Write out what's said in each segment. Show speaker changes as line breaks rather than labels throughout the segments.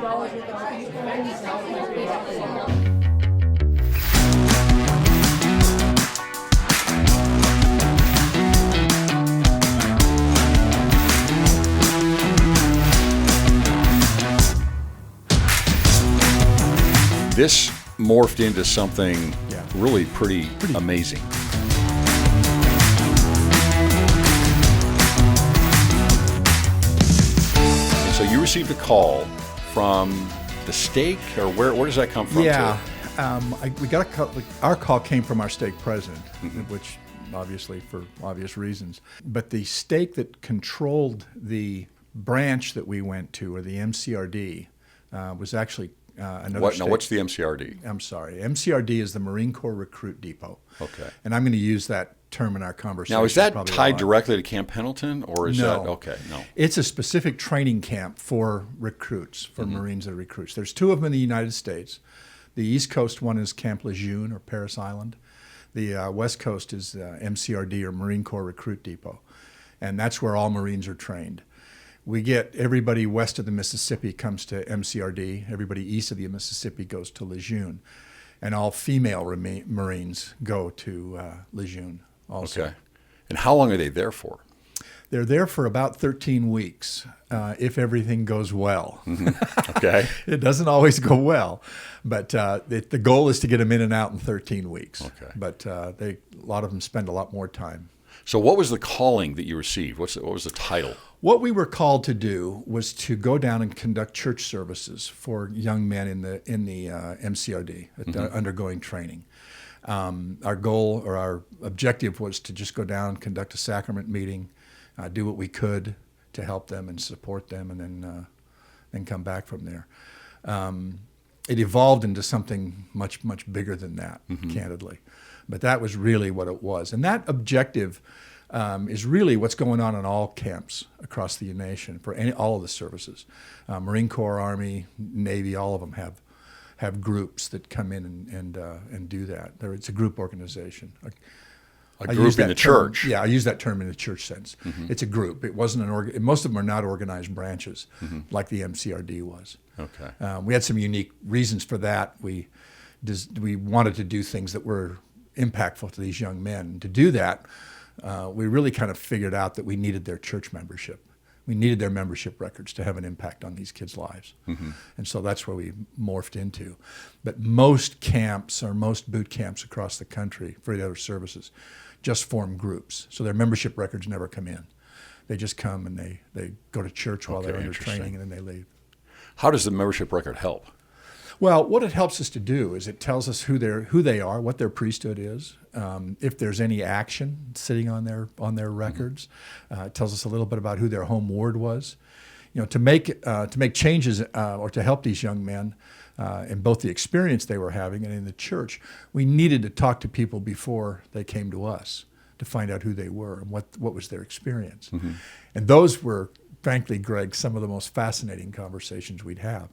This morphed into something really pretty amazing. And so you received a call from the stake, or where does that come from?
Yeah, we got a call. Our call came from our stake president, which obviously for obvious reasons. But the stake that controlled the branch that we went to, or the MCRD, was actually another stake.
Now, what's the MCRD?
I'm sorry. MCRD is the Marine Corps Recruit Depot.
Okay.
And I'm going to use that term in our conversation.
Now, is that tied directly to Camp Pendleton, or is that okay? No.
It's a specific training camp for recruits, for Marines that are recruits. There's two of them in the United States. The East Coast one is Camp Lejeune, or Parris Island. The West Coast is MCRD, or Marine Corps Recruit Depot. And that's where all Marines are trained. We get everybody west of the Mississippi comes to MCRD. Everybody east of the Mississippi goes to Lejeune. And all female Marines go to Lejeune also.
Okay. And how long are they there for?
They're there for about 13 weeks, if everything goes well.
Okay.
It doesn't always go well, but the goal is to get them in and out in 13 weeks.
Okay.
But a lot of them spend a lot more time.
So what was the calling that you received? What was the title?
What we were called to do was to go down and conduct church services for young men in the MCRD undergoing training. Our goal, or our objective, was to just go down, conduct a sacrament meeting, do what we could to help them and support them, and then come back from there. It evolved into something much, much bigger than that, candidly. But that was really what it was. And that objective is really what's going on in all camps across the nation for all of the services. Marine Corps, Army, Navy, all of them have groups that come in and do that. It's a group organization.
A group in the church.
Yeah, I use that term in the church sense. It's a group. It wasn't most of them are not organized branches like the MCRD was.
Okay.
We had some unique reasons for that. We wanted to do things that were impactful to these young men. And to do that, we really kind of figured out that we needed their church membership. We needed their membership records to have an impact on these kids' lives. And so that's where we morphed into. But most camps, or most boot camps across the country for the other services, just form groups. So their membership records never come in. They just come and they go to church while they're under training, and then they leave.
How does the membership record help?
Well, what it helps us to do is it tells us who they are, what their priesthood is, if there's any action sitting on their records. It tells us a little bit about who their home ward was. To make changes or to help these young men in both the experience they were having and in the church, we needed to talk to people before they came to us to find out who they were and what was their experience. And those were, frankly, Greg, some of the most fascinating conversations we'd have.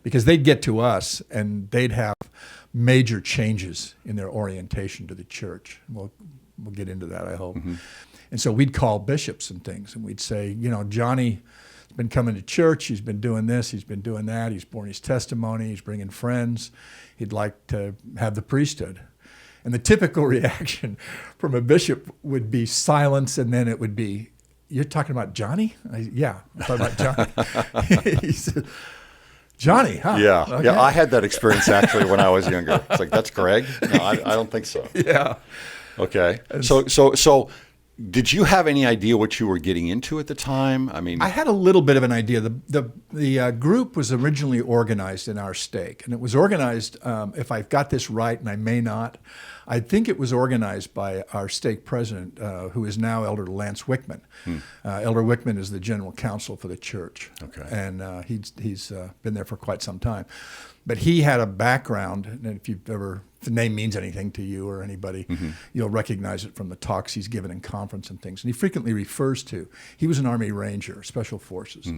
Because they'd get to us and they'd have major changes in their orientation to the church. We'll get into that, I hope. And so we'd call bishops and things, and we'd say, Johnny's been coming to church, he's been doing this, he's been doing that, he's borne his testimony, he's bringing friends, he'd like to have the priesthood. And the typical reaction from a bishop would be silence, and then it would be, "You're talking about Johnny?" Yeah, I'm talking about Johnny. He said, "Johnny, huh?"
Yeah,
okay.
Yeah. I had that experience actually when I was younger. It's like, "That's Greg?" No, I don't think so.
Yeah.
Okay. So, did you have any idea what you were getting into at the time? I mean,
I had a little bit of an idea. The group was originally organized in our stake, and it was organized. If I've got this right, and I may not, I think it was organized by our stake president, who is now Elder Lance Wickman. Elder Wickman is the general counsel for the church, and he's been there for quite some time. But he had a background, and if the name means anything to you or anybody, you'll recognize it from the talks he's given in conference and things. And he frequently refers to, he was an Army Ranger, Special Forces,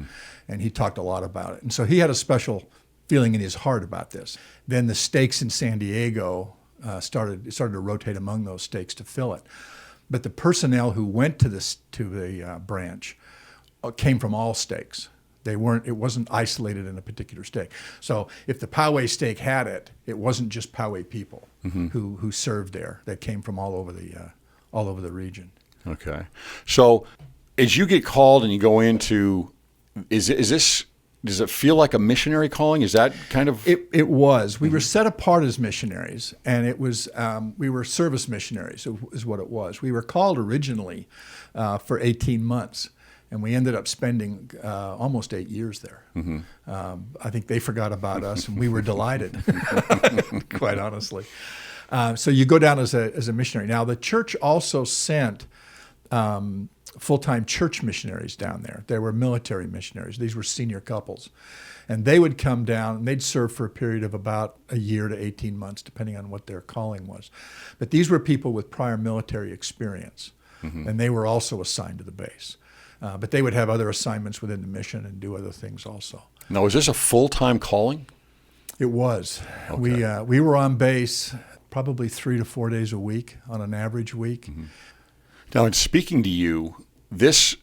and he talked a lot about it. And so he had a special feeling in his heart about this. Then the stakes in San Diego started to rotate among those stakes to fill it. But the personnel who went to the branch came from all stakes. They weren't. It wasn't isolated in a particular stake. So if the Poway stake had it, it wasn't just Poway people who served there. That came from all over the region.
Okay. So as you get called and you go into, is this? Does it feel like a missionary calling? Is that kind of?
It was. We were set apart as missionaries, and it was we were service missionaries is what it was. We were called originally for 18 months. And we ended up spending almost 8 years there. I think they forgot about us, and we were delighted, quite honestly. So you go down as a missionary. Now, the church also sent full-time church missionaries down there. They were military missionaries. These were senior couples. And they would come down, and they'd serve for a period of about a year to 18 months, depending on what their calling was. But these were people with prior military experience, and they were also assigned to the base. But they would have other assignments within the mission and do other things also.
Now, is this a full-time calling?
It was.
Okay.
We were on base probably 3 to 4 days a week on an average week.
Now, in speaking to you, this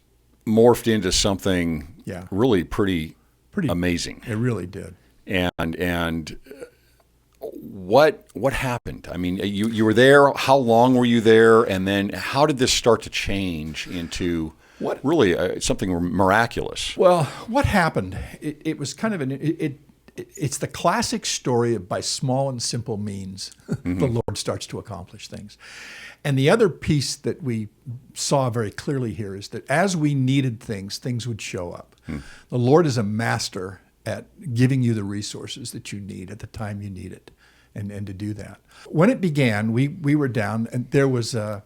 morphed into something really pretty amazing.
It really did.
And what happened? I mean, you were there. How long were you there? And then how did this start to change into really something miraculous?
Well, what happened? It was kind of it's the classic story of by small and simple means the Lord starts to accomplish things. And the other piece that we saw very clearly here is that as we needed things would show up. The Lord is a master at giving you the resources that you need at the time you need it, and to do that. When it began, we were down, and there was a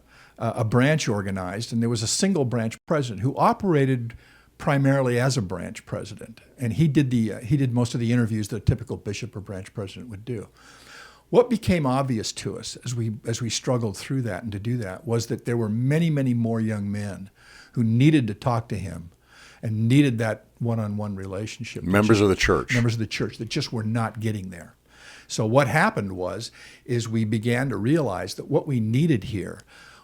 branch organized, and there was a single branch president who operated primarily as a branch president, and he did most of the interviews that a typical bishop or branch president would do. What became obvious to us as we struggled through that and to do that was that there were many, many more young men who needed to talk to him and needed that one-on-one relationship.
Members of the church
that just were not getting there. So what happened is we began to realize that what we needed here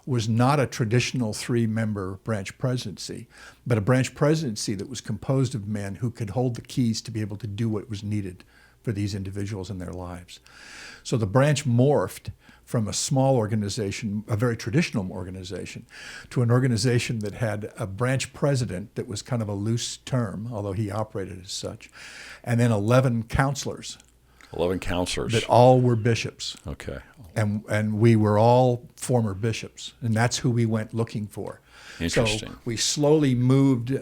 was not a traditional 3-member branch presidency, but a branch presidency that was composed of men who could hold the keys to be able to do what was needed for these individuals in their lives. So the branch morphed from a small organization, a very traditional organization, to an organization that had a branch president that was kind of a loose term, although he operated as such, and then 11 counselors.
11 counselors.
That all were bishops.
Okay.
And we were all former bishops, and that's who we went looking for.
Interesting.
So we slowly moved,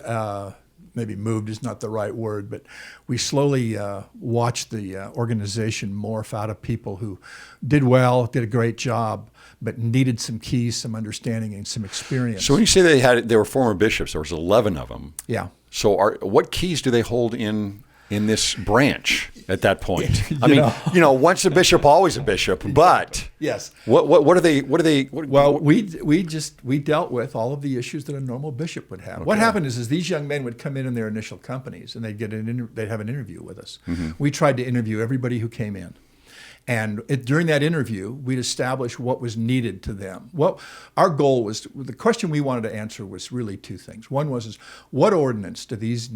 maybe moved is not the right word, but we slowly watched the organization morph out of people who did well, did a great job, but needed some keys, some understanding, and some experience.
So when you say they were former bishops, there was 11 of them.
Yeah.
So what keys do they hold in this branch at that point? I mean, once a bishop, always a bishop. But
yes,
what are they?
Well, we dealt with all of the issues that a normal bishop would have. Okay. What happened is these young men would come in their initial companies, and they'd have an interview with us. We tried to interview everybody who came in. And during that interview, we'd establish what was needed to them. Well, our goal was, the question we wanted to answer was really two things. One was, what ordinance do these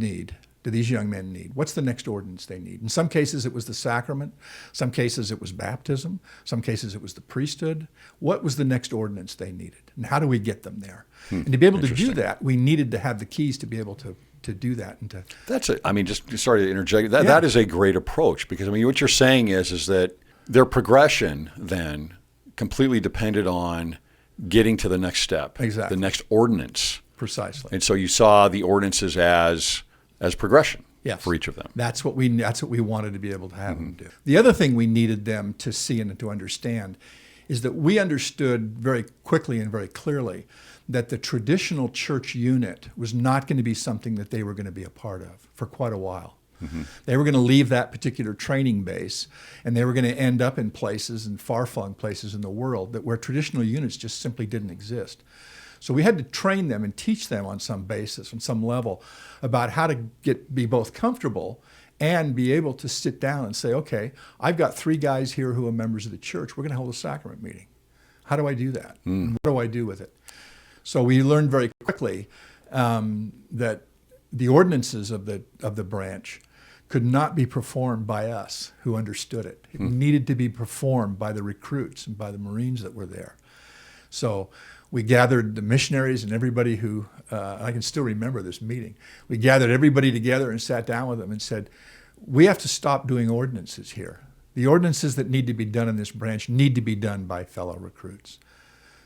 young men need? What's the next ordinance they need? In some cases, it was the sacrament. Some cases, it was baptism. Some cases, it was the priesthood. What was the next ordinance they needed? And how do we get them there? And to be able to do that, we needed to have the keys to be able to do that. And
that's it. I mean, just sorry to interject. That is a great approach, because, I mean, what you're saying is that their progression then completely depended on getting to the next step.
Exactly.
The next ordinance.
Precisely.
And so you saw the ordinances as progression for each of them.
That's what we wanted to be able to have them do. The other thing we needed them to see and to understand is that we understood very quickly and very clearly that the traditional church unit was not going to be something that they were going to be a part of for quite a while. They were going to leave that particular training base, and they were going to end up in places, in far-flung places in the world, where traditional units just simply didn't exist. So we had to train them and teach them on some basis, on some level, about how to be both comfortable and be able to sit down and say, okay, I've got 3 guys here who are members of the church. We're going to hold a sacrament meeting. How do I do that? And what do I do with it? So we learned very quickly that the ordinances of the branch could not be performed by us who understood it. It needed to be performed by the recruits and by the Marines that were there. So we gathered the missionaries and everybody who, I can still remember this meeting. We gathered everybody together and sat down with them and said, we have to stop doing ordinances here. The ordinances that need to be done in this branch need to be done by fellow recruits.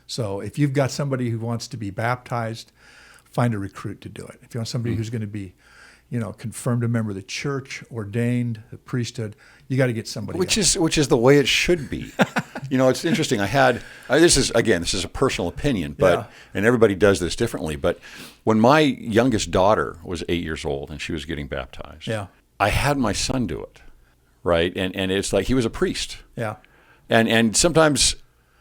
So if you've got somebody who wants to be baptized, find a recruit to do it. If you want somebody who's going to be, confirmed a member of the church, ordained, the priesthood, you got to get somebody else.
Which is the way it should be. It's interesting. This is a personal opinion, but and everybody does this differently. But when my youngest daughter was 8 years old and she was getting baptized, I had my son do it, right? And it's like he was a priest.
Yeah.
And sometimes,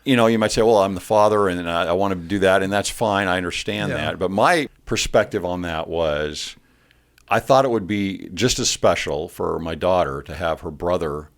you might say, well, I'm the father and I want to do that, and that's fine. I understand that. But my perspective on that was, I thought it would be just as special for my daughter to have her brother,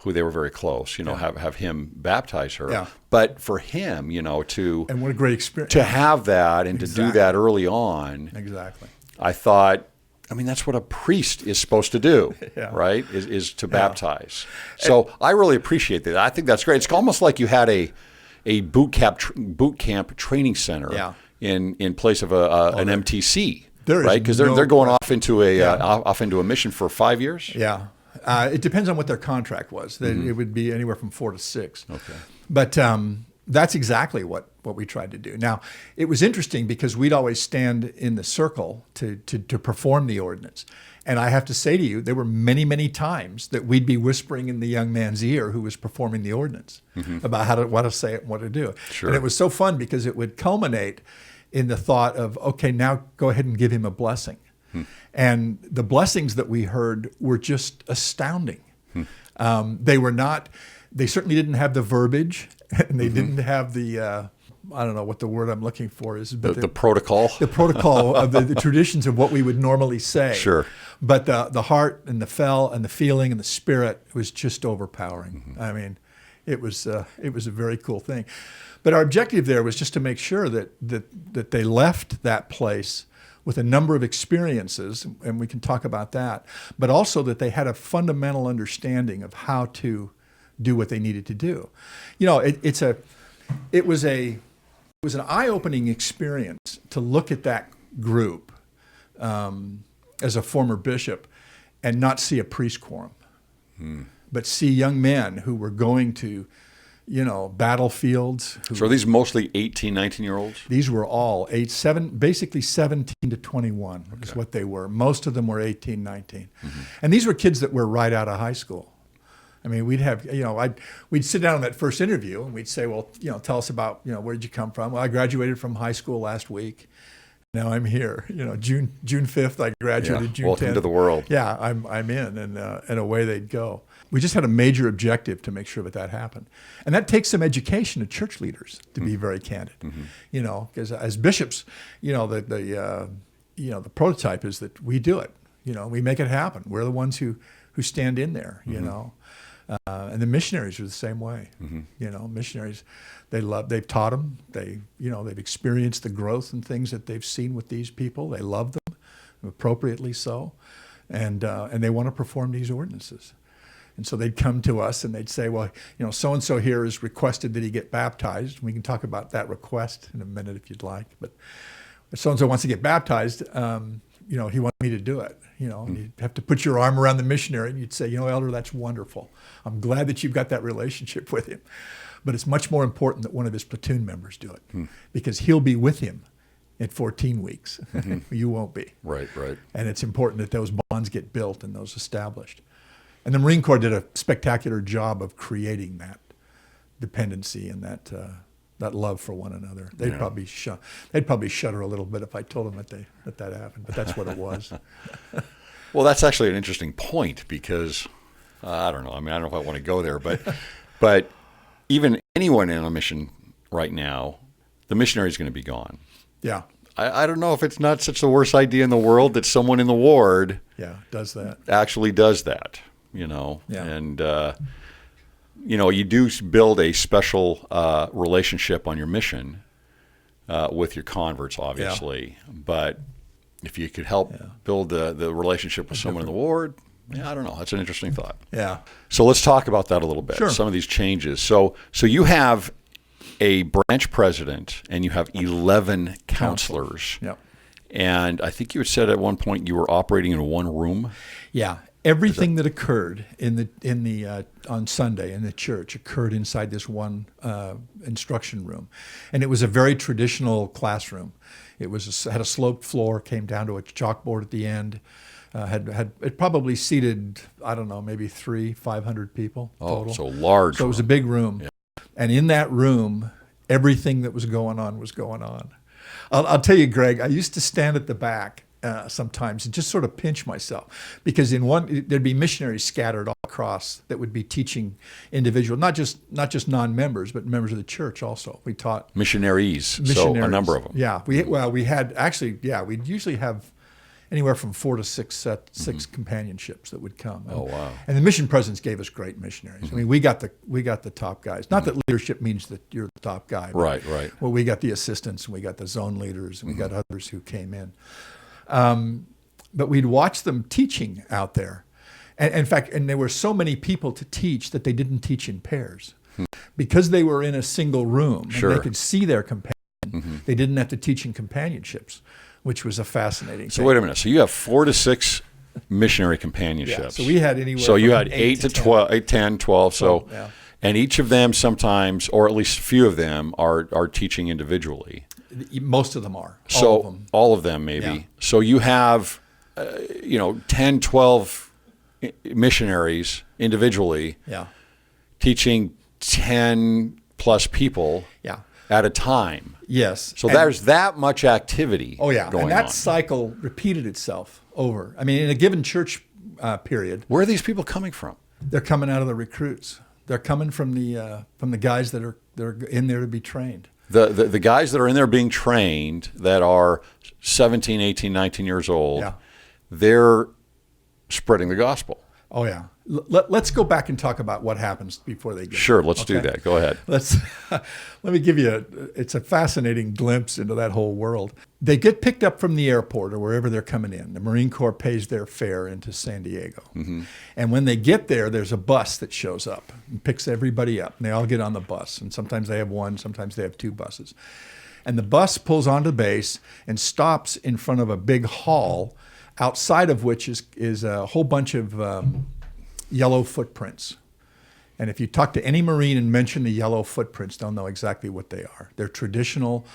who they were very close, have him baptize her.
Yeah.
But for him, to
and what a great experience
to have that and to do that early on.
Exactly.
I thought, that's what a priest is supposed to do, right? Is to baptize. So I really appreciate that. I think that's great. It's almost like you had a boot camp training center in place of an MTC. Right, because they're going off into a mission for 5 years.
Yeah, it depends on what their contract was. It would be anywhere from 4 to 6.
Okay,
but that's exactly what we tried to do. Now, it was interesting because we'd always stand in the circle to perform the ordinance, and I have to say to you, there were many, many times that we'd be whispering in the young man's ear who was performing the ordinance about what to say it and what to do.
Sure.
And it was so fun because it would culminate in the thought of, okay, now go ahead and give him a blessing. And the blessings that we heard were just astounding. They certainly didn't have the verbiage, and they didn't have the, I don't know what the word I'm looking for is. But
the protocol.
The protocol of the traditions of what we would normally say.
Sure.
But the heart and the feeling and the spirit was just overpowering. It was a very cool thing. But our objective there was just to make sure that they left that place with a number of experiences, and we can talk about that, but also that they had a fundamental understanding of how to do what they needed to do. It was an eye-opening experience to look at that group as a former bishop and not see a priest quorum, but see young men who were going to battlefields.
So are these mostly 18, 19-year-olds?
These were all basically 17 to 21 is what they were. Most of them were 18, 19. And these were kids that were right out of high school. We'd have, we'd sit down in that first interview and we'd say, well, tell us about, where did you come from? Well, I graduated from high school last week. Now I'm here. June 5th, I graduated. June 10th.
Welcome to the world.
Yeah, I'm in, and away they'd go. We just had a major objective to make sure that happened. And that takes some education of church leaders, to be very candid. Because as bishops, the prototype is that we do it. We make it happen. We're the ones who stand in there, and the missionaries are the same way. Missionaries, they've taught them. They've experienced the growth and things that they've seen with these people. They love them, appropriately so, and they want to perform these ordinances. And so they'd come to us and they'd say, well, so-and-so here has requested that he get baptized. We can talk about that request in a minute if you'd like. But if so-and-so wants to get baptized, he wants me to do it. And you'd have to put your arm around the missionary and you'd say, Elder, that's wonderful. I'm glad that you've got that relationship with him. But it's much more important that one of his platoon members do it because he'll be with him in 14 weeks. You won't be.
Right.
And it's important that those bonds get built and those established. And the Marine Corps did a spectacular job of creating that dependency and that love for one another. They'd probably shudder a little bit if I told them that happened, but that's what it was.
Well, that's actually an interesting point because I don't know. I don't know if I want to go there, but even anyone in a mission right now, the missionary is going to be gone.
Yeah.
I don't know if it's not such the worst idea in the world that someone in the ward
does that.
Actually does that. And you do build a special relationship on your mission with your converts, obviously. But if you could help build the relationship with someone in the ward, I don't know. That's an interesting thought.
Yeah.
So let's talk about that a little bit.
Sure.
Some of these changes. So you have a branch president and you have 11 counselors.
Yep.
And I think you had said at one point you were operating in one room.
Yeah. Everything that occurred on Sunday in the church occurred inside this one instruction room, and it was a very traditional classroom. It had a sloped floor, came down to a chalkboard at the end. It probably seated, I don't know, maybe 500 people total.
Oh, so large.
So it was a big room, yeah. And in that room, everything that was going on was going on. I'll tell you, Greg, I used to stand at the back sometimes and just sort of pinch myself, because there'd be missionaries scattered all across that would be teaching individual, not just non-members, but members of the church also. We taught
missionaries, so a number of them.
Yeah, we'd usually have anywhere from 4 to 6 companionships that would come.
Oh, wow.
And the mission presidents gave us great missionaries. I mean, we got the top guys. Not that leadership means that you're the top guy.
Right.
Well, we got the assistants, and we got the zone leaders, and we got others who came in. But we'd watch them teaching out there. And in fact, there were so many people to teach that they didn't teach in pairs. Because they were in a single room,
Sure.
and they could see their companion, they didn't have to teach in companionships, which was a fascinating thing.
So wait a minute. So you have 4 to 6 missionary companionships.
Yeah, so we had anywhere
So you
from
had 8 to 12, 8, 10, 12. So,
yeah.
And each of them sometimes, or at least a few of them, are teaching individually.
Most of them are.
All of them maybe.
Yeah.
So you have, 10, 12 missionaries individually teaching 10 plus people at a time.
Yes.
So there's that much activity going
and that
on.
cycle repeated itself over. I mean, in a given church period.
Where are these people coming from?
They're coming out of the recruits. They're coming from the guys that are in there to be trained.
The guys that are in there being trained that are 17, 18, 19 years old, they're spreading the gospel.
Oh, yeah. Let's go back and talk about what happens before they get
Sure, let's do that. Go ahead.
Let me give you it's a fascinating glimpse into that whole world. They get picked up from the airport or wherever they're coming in. The Marine Corps pays their fare into San Diego. Mm-hmm. And when they get there, there's a bus that shows up and picks everybody up. And they all get on the bus. And sometimes they have one, sometimes they have 2 buses. And the bus pulls onto base and stops in front of a big hall, outside of which is a whole bunch of yellow footprints. And if you talk to any Marine and mention the yellow footprints, they'll know exactly what they are. They're traditional.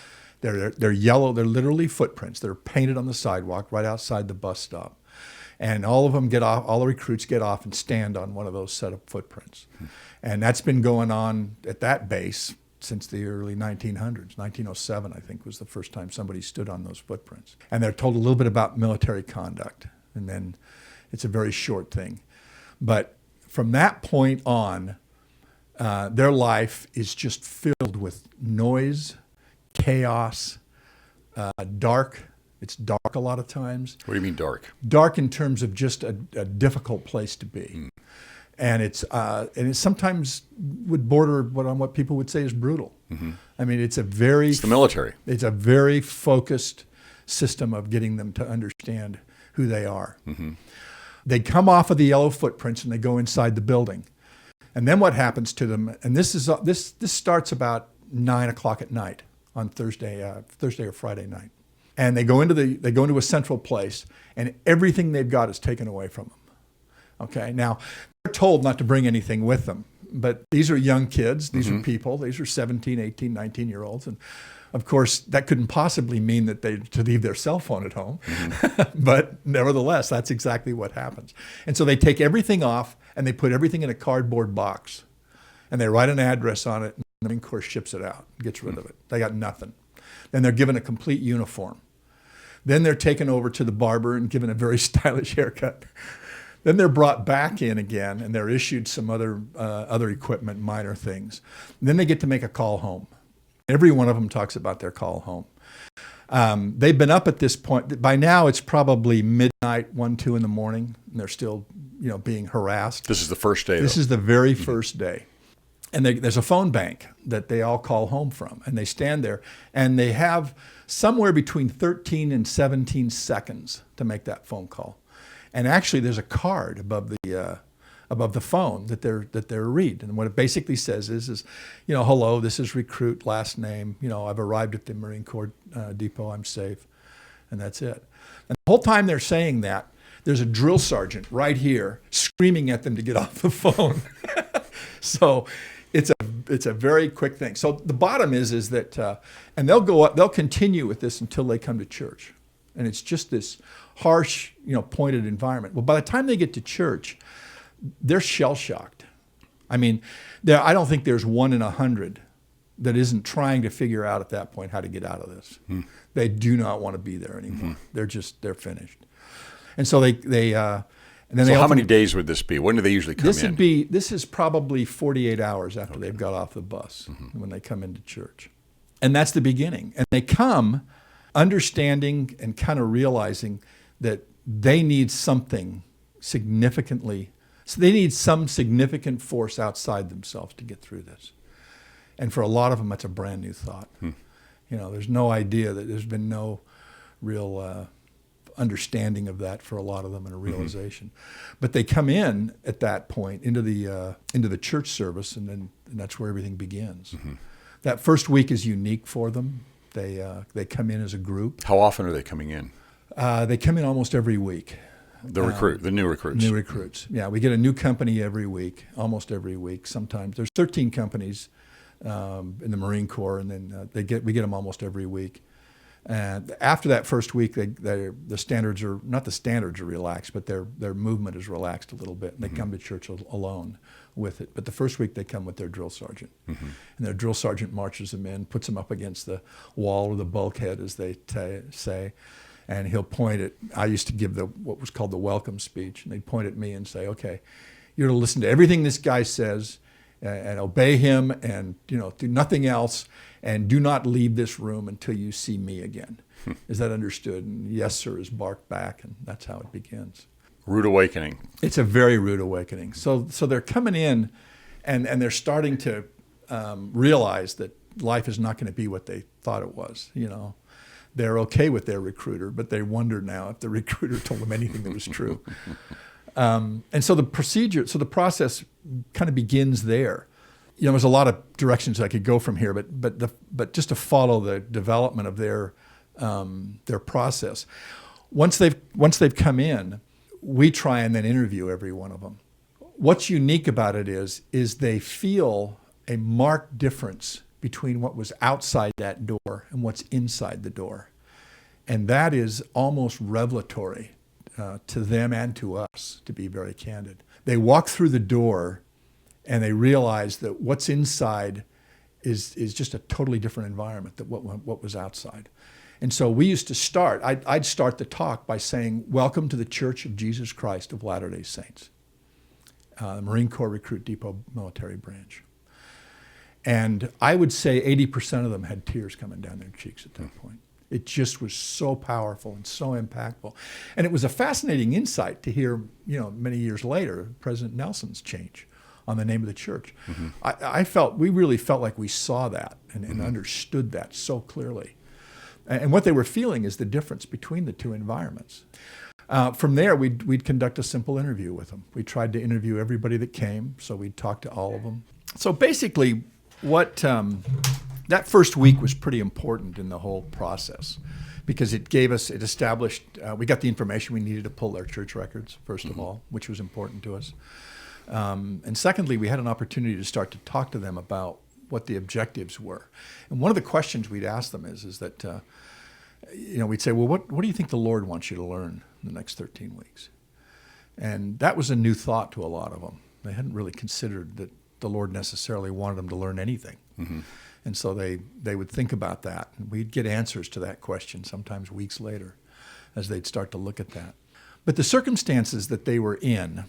They're yellow. They're literally footprints. They're painted on the sidewalk right outside the bus stop. And all of them get off, all the recruits get off and stand on one of those set of footprints. And that's been going on at that base since the early 1900s. 1907, I think, was the first time somebody stood on those footprints. And they're told a little bit about military conduct. And then it's a very short thing. But from that point on, their life is just filled with noise, chaos, dark. It's dark a lot of times.
What do you mean dark?
Dark in terms of just a difficult place to be. And it sometimes would border on what people would say is brutal. Mm-hmm. I mean, it's the military. It's a very focused system of getting them to understand who they are. Mm-hmm. They come off of the yellow footprints and they go inside the building. And then what happens to them, and this starts about 9 o'clock at night on Thursday or Friday night. And they go into a central place, and everything they've got is taken away from them. Okay, now they're told not to bring anything with them, but these are young kids, these are people, these are 17, 18, 19-year-olds, and of course that couldn't possibly mean that they to leave their cell phone at home, but nevertheless, that's exactly what happens. And so they take everything off and they put everything in a cardboard box, and they write an address on it, and the Marine Corps ships it out, gets rid of it. They got nothing. Then they're given a complete uniform. Then they're taken over to the barber and given a very stylish haircut. Then they're brought back in again, and they're issued some other equipment, minor things. And then they get to make a call home. Every one of them talks about their call home. They've been up at this point. By now, it's probably midnight, 1, 2 in the morning, and they're still, being harassed.
This is the first day.
This is the very first day. And there's a phone bank that they all call home from. And they stand there, and they have somewhere between 13 and 17 seconds to make that phone call. And actually, there's a card above the phone that they're read. And what it basically says is, hello, this is recruit, last name. I've arrived at the Marine Corps depot. I'm safe. And that's it. And the whole time they're saying that, there's a drill sergeant right here screaming at them to get off the phone. So it's a very quick thing. So the bottom is that, and they'll continue with this until they come to church. And it's just this harsh, pointed environment. Well, by the time they get to church, they're shell-shocked. I mean, I don't think there's 1 in 100 that isn't trying to figure out at that point how to get out of this. They do not want to be there anymore. They're finished. And so
how many days would this be? When do they usually come in?
This is probably 48 hours after they've got off the bus when they come into church. And that's the beginning. And they come understanding and kind of realizing that they need something significantly, so they need some significant force outside themselves to get through this. And for a lot of them, that's a brand new thought. There's no idea that there's been no real understanding of that for a lot of them and a realization. But they come in at that point into the church service, and that's where everything begins. That first week is unique for them. They come in as a group.
How often are they coming in?
They come in almost every week.
The new recruits.
New recruits. Yeah, we get a new company every week, almost every week. Sometimes there's 13 companies in the Marine Corps, and then we get them almost every week. And after that first week, the standards are not the standards are relaxed, but their movement is relaxed a little bit, and they come to church alone with it. But the first week they come with their drill sergeant, and their drill sergeant marches them in, puts them up against the wall or the bulkhead, as they say, and he'll point at. I used to give what was called the welcome speech, and they'd point at me and say, "Okay, you're to listen to everything this guy says, and obey him, and do nothing else." And do not leave this room until you see me again. Is that understood? And yes, sir, is barked back, and that's how it begins.
Rude awakening. It's
a very rude awakening. So they're coming in, and they're starting to realize that life is not going to be what they thought it was. They're okay with their recruiter, but they wonder now if the recruiter told them anything that was true. And so the process kind of begins there. There's a lot of directions I could go from here, but just to follow the development of their process. Once they've come in, we try and then interview every one of them. What's unique about it is they feel a marked difference between what was outside that door and what's inside the door, and that is almost revelatory to them and to us, to be very candid. They walk through the door, and they realize that what's inside is just a totally different environment than what was outside. And so we used to start, I'd start the talk by saying, "Welcome to the Church of Jesus Christ of Latter-day Saints, the Marine Corps Recruit Depot Military Branch." And I would say 80% of them had tears coming down their cheeks at that point. It just was so powerful and so impactful. And it was a fascinating insight to hear, many years later, President Nelson's change on the name of the church. We really felt like we saw that and understood that so clearly. And what they were feeling is the difference between the two environments. From there, we'd conduct a simple interview with them. We tried to interview everybody that came, so we'd talk to all of them. So basically, that first week was pretty important in the whole process, because it established, we got the information we needed to pull their church records, first of all, which was important to us. And secondly, we had an opportunity to start to talk to them about what the objectives were. And one of the questions we'd ask them is that, we'd say, well, what do you think the Lord wants you to learn in the next 13 weeks? And that was a new thought to a lot of them. They hadn't really considered that the Lord necessarily wanted them to learn anything. And so they would think about that. And we'd get answers to that question sometimes weeks later as they'd start to look at that. But the circumstances that they were in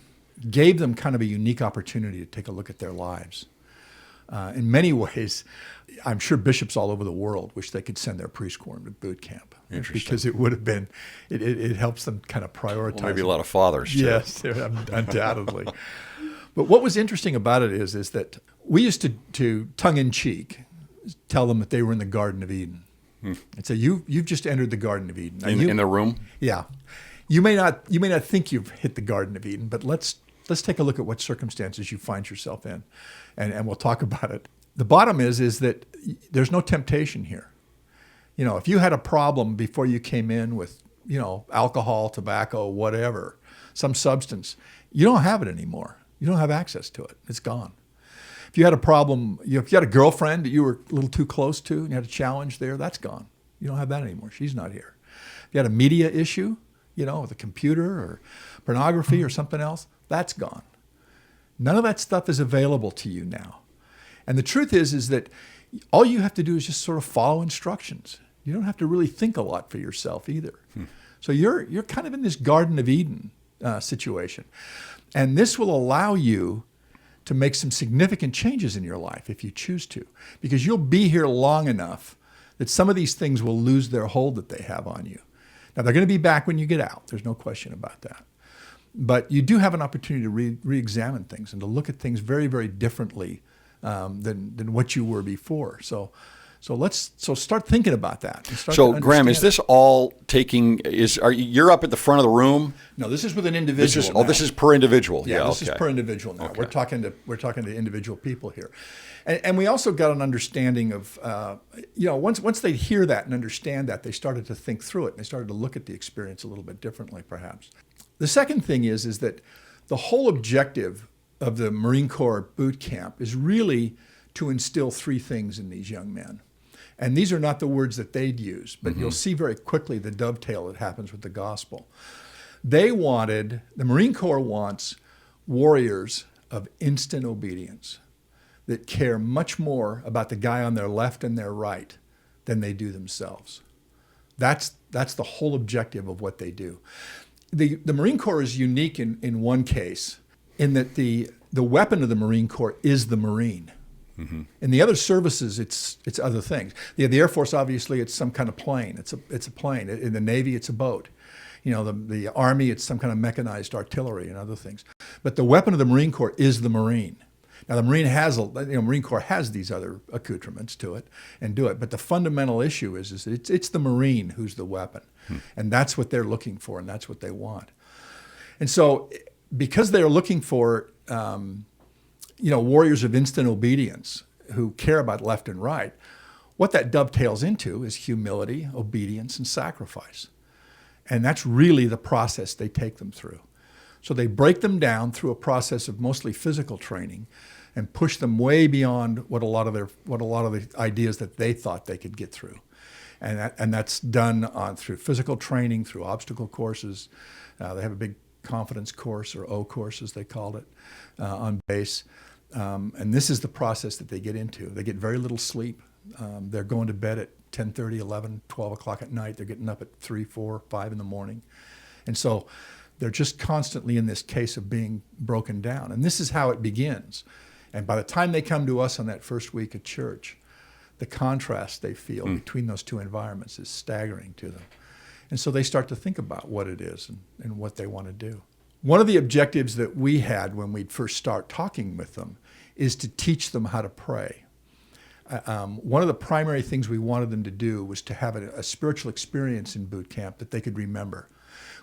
gave them kind of a unique opportunity to take a look at their lives. In many ways, I'm sure bishops all over the world wish they could send their priest quorum to boot camp. Because it would have been, it helps them kind of prioritize.
Well, maybe a lot of fathers, too.
Yes, undoubtedly. But what was interesting about it is that we used to tongue-in-cheek tell them that they were in the Garden of Eden. And so you've just entered the Garden of Eden. Now
In the room?
Yeah. You may not think you've hit the Garden of Eden, but let's take a look at what circumstances you find yourself in, and we'll talk about it. The bottom is that there's no temptation here. You know, if you had a problem before you came in with, you know, alcohol, tobacco, whatever, some substance, you don't have it anymore. You don't have access to it. It's gone. If you had a problem, if you had a girlfriend that you were a little too close to and you had a challenge there, that's gone. You don't have that anymore. She's not here. If you had a media issue, you know, with a computer or pornography or something else, that's gone. None of that stuff is available to you now. And the truth is that all you have to do is just sort of follow instructions. You don't have to really think a lot for yourself either. So you're kind of in this Garden of Eden situation. And this will allow you to make some significant changes in your life if you choose to, because you'll be here long enough that some of these things will lose their hold that they have on you. Now, they're going to be back when you get out. There's no question about that. But you do have an opportunity to re-examine things and to look at things very, very differently than what you were before. So start thinking about that.
So Graham, is this all you're up at the front of the room?
No, this is with an individual.
This is per individual.
Yeah, this
okay.
is per individual now.
Okay.
We're talking to individual people here, and we also got an understanding of once they hear that and understand that, they started to think through it and they started to look at the experience a little bit differently, perhaps. The second thing is that the whole objective of the Marine Corps boot camp is really to instill three things in these young men. And these are not the words that they'd use, but you'll see very quickly the dovetail that happens with the gospel. The Marine Corps wants warriors of instant obedience that care much more about the guy on their left and their right than they do themselves. That's the whole objective of what they do. The Marine Corps is unique in one case, in that the weapon of the Marine Corps is the Marine. In the other services, it's other things. The Air Force, obviously, it's some kind of plane. It's a plane. In the Navy, it's a boat. You know, the Army, it's some kind of mechanized artillery and other things. But the weapon of the Marine Corps is the Marine. Now, the Marine Corps has these other accoutrements to it and do it. But the fundamental issue is that it's the Marine who's the weapon, and that's what they're looking for, and that's what they want. And so, because they're looking for warriors of instant obedience who care about left and right, what that dovetails into is humility, obedience, and sacrifice. And that's really the process they take them through. So they break them down through a process of mostly physical training and push them way beyond what a lot of the ideas that they thought they could get through. And that's done through physical training, through obstacle courses. They have a big confidence course, or O course as they called it, on base. And this is the process that they get into. They get very little sleep. They're going to bed at 10:30, 11, 12 o'clock at night. They're getting up at 3, 4, 5 in the morning. And so they're just constantly in this case of being broken down. And this is how it begins. And by the time they come to us on that first week at church, the contrast they feel between those two environments is staggering to them. And so they start to think about what it is and what they want to do. One of the objectives that we had when we'd first start talking with them is to teach them how to pray. One of the primary things we wanted them to do was to have a spiritual experience in boot camp that they could remember.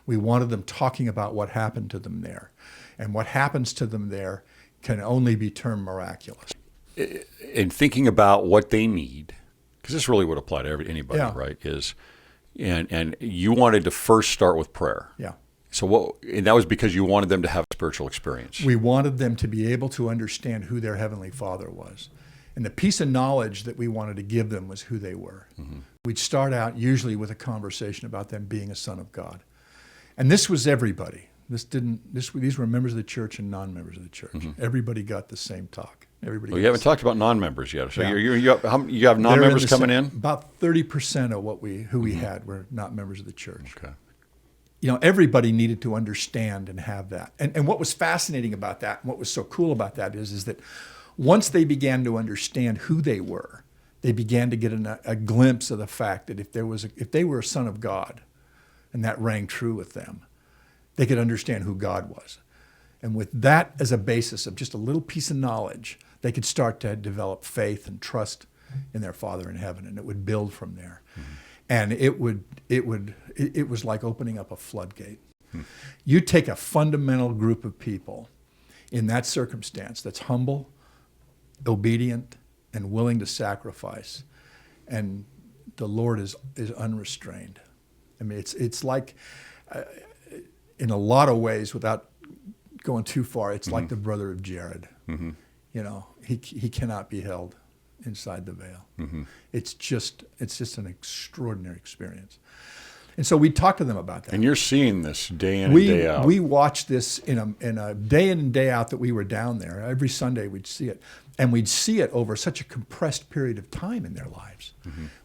We wanted them talking about what happened to them there. And what happens to them there can only be termed miraculous.
In thinking about what they need, because this really would apply to anybody,
Yeah.
right? And you wanted to first start with prayer.
Yeah.
So and that was because you wanted them to have a spiritual experience.
We wanted them to be able to understand who their Heavenly Father was. And the piece of knowledge that we wanted to give them was who they were. We'd start out usually with a conversation about them being a son of God. And this was everybody. These were members of the church and non-members of the church. Everybody got the same talk. Everybody.
Well, you haven't talked about non-members yet. So
Yeah.
you have non-members coming in?
About 30% of who we had were not members of the church.
Okay.
Everybody needed to understand and have that. And what was fascinating about that, and what was so cool about that is that once they began to understand who they were, they began to get a glimpse of the fact that if they were a son of God, and that rang true with them, they could understand who God was. And with that as a basis of just a little piece of knowledge, they could start to develop faith and trust in their Father in heaven, and it would build from there. And it was like opening up a floodgate. You take a fundamental group of people in that circumstance that's humble, obedient, and willing to sacrifice, and the Lord is unrestrained. I mean, it's like, in a lot of ways, without going too far, it's like the brother of Jared. You know, he cannot be held inside the veil. It's just an extraordinary experience. And so we talked to them about that.
And you're seeing this day in and day out.
We watched this in a day in and day out that we were down there. Every Sunday we'd see it. And we'd see it over such a compressed period of time in their lives.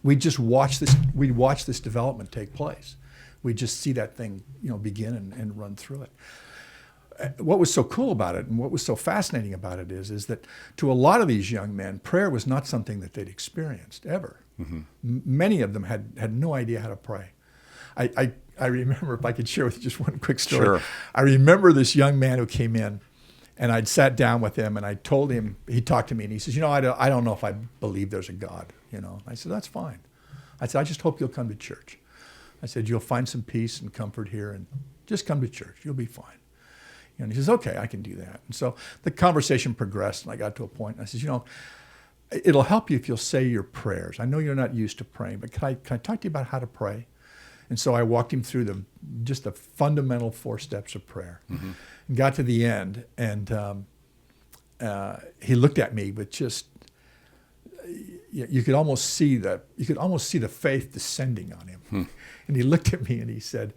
We'd just watch this development take place. We'd just see that thing, begin and run through it. What was so cool about it and what was so fascinating about it is that to a lot of these young men, prayer was not something that they'd experienced ever. Many of them had no idea how to pray. I remember, if I could share with you just one quick story.
Sure.
I remember this young man who came in, and I'd sat down with him, and I told him, he talked to me, and he says, I don't know if I believe there's a God. I said, that's fine. I said, I just hope you'll come to church. I said, you'll find some peace and comfort here, and just come to church. You'll be fine. And he says, okay, I can do that. And so the conversation progressed, and I got to a point, and I said, it'll help you if you'll say your prayers. I know you're not used to praying, but can I talk to you about how to pray? And so I walked him through the fundamental 4 steps of prayer, and got to the end, and he looked at me with just, you could almost see the faith descending on him. And he looked at me and he said,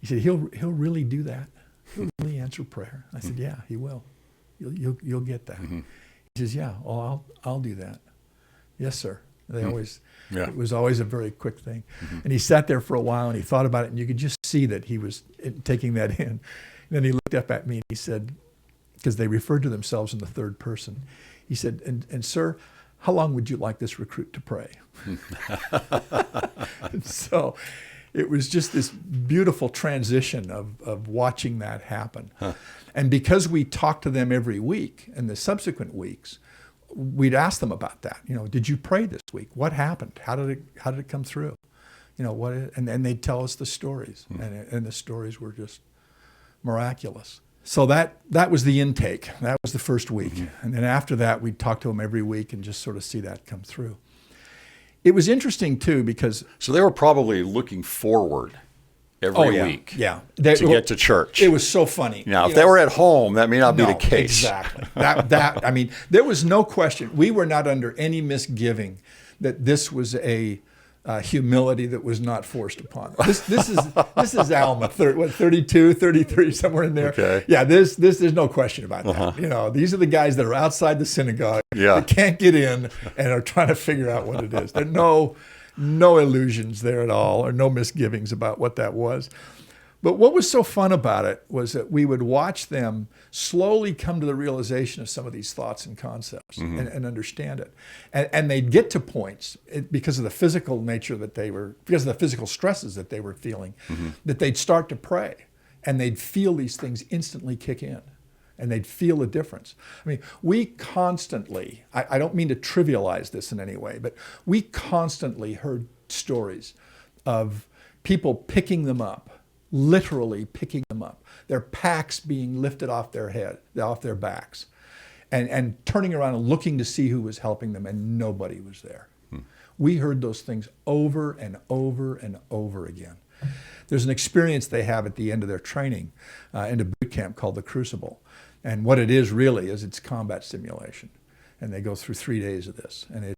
he'll really do that. He'll really answer prayer. I said, yeah, he will. You'll get that. He says, yeah, well, I'll do that. Yes, sir. It was always a very quick thing. And he sat there for a while and he thought about it, and you could just see that he was taking that in. And then he looked up at me and he said, because they referred to themselves in the third person, he said, and sir, how long would you like this recruit to pray? And so it was just this beautiful transition of watching that happen. And because we talked to them every week and the subsequent weeks, we'd ask them about that. Did you pray this week? What happened? How did it come through? And they'd tell us the stories, and the stories were just miraculous. So that was the intake. That was the first week. And then after that, we'd talk to them every week and just sort of see that come through. It was interesting too, because
so they were probably looking forward every week to get to church.
It was so funny.
Now, if they were at home, that may not be the case.
Exactly. I mean, there was no question. We were not under any misgiving that this was a humility that was not forced upon us. This is Alma, 32, 33, somewhere in there.
Okay.
Yeah, there's no question about that. These are the guys that are outside the synagogue that can't get in and are trying to figure out what it is. There are no illusions there at all, or no misgivings about what that was. But what was so fun about it was that we would watch them slowly come to the realization of some of these thoughts and concepts and understand it. And they'd get to points, because of the physical nature because of the physical stresses that they were feeling, that they'd start to pray, and they'd feel these things instantly kick in, and they'd feel a difference. I mean, we constantly, I don't mean to trivialize this in any way, but we constantly heard stories of people picking them up, literally picking them up, their packs being lifted off their backs, and turning around and looking to see who was helping them, and nobody was there. We heard those things over and over and over again. There's an experience they have at the end of their training in a boot camp called the Crucible. And what it is really is it's combat simulation. And they go through 3 days of this, and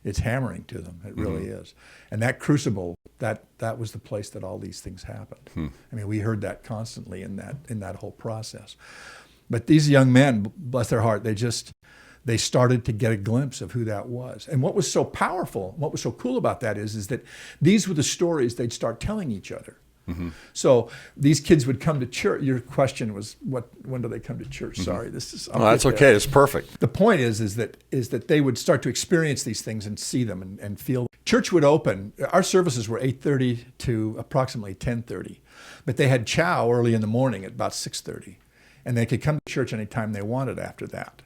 it's hammering to them. It really is. And that Crucible, that was the place that all these things happened. I mean, we heard that constantly in that whole process. But these young men, bless their heart, they started to get a glimpse of who that was. And what was so powerful, what was so cool about that is that these were the stories they'd start telling each other. So these kids would come to church. Your question was, when do they come to church? Sorry, this is.
That's okay. It's perfect.
The point is that they would start to experience these things and see them and feel. Church would open. Our services were 8:30 to approximately 10:30, but they had chow early in the morning at about 6:30, and they could come to church anytime they wanted after that.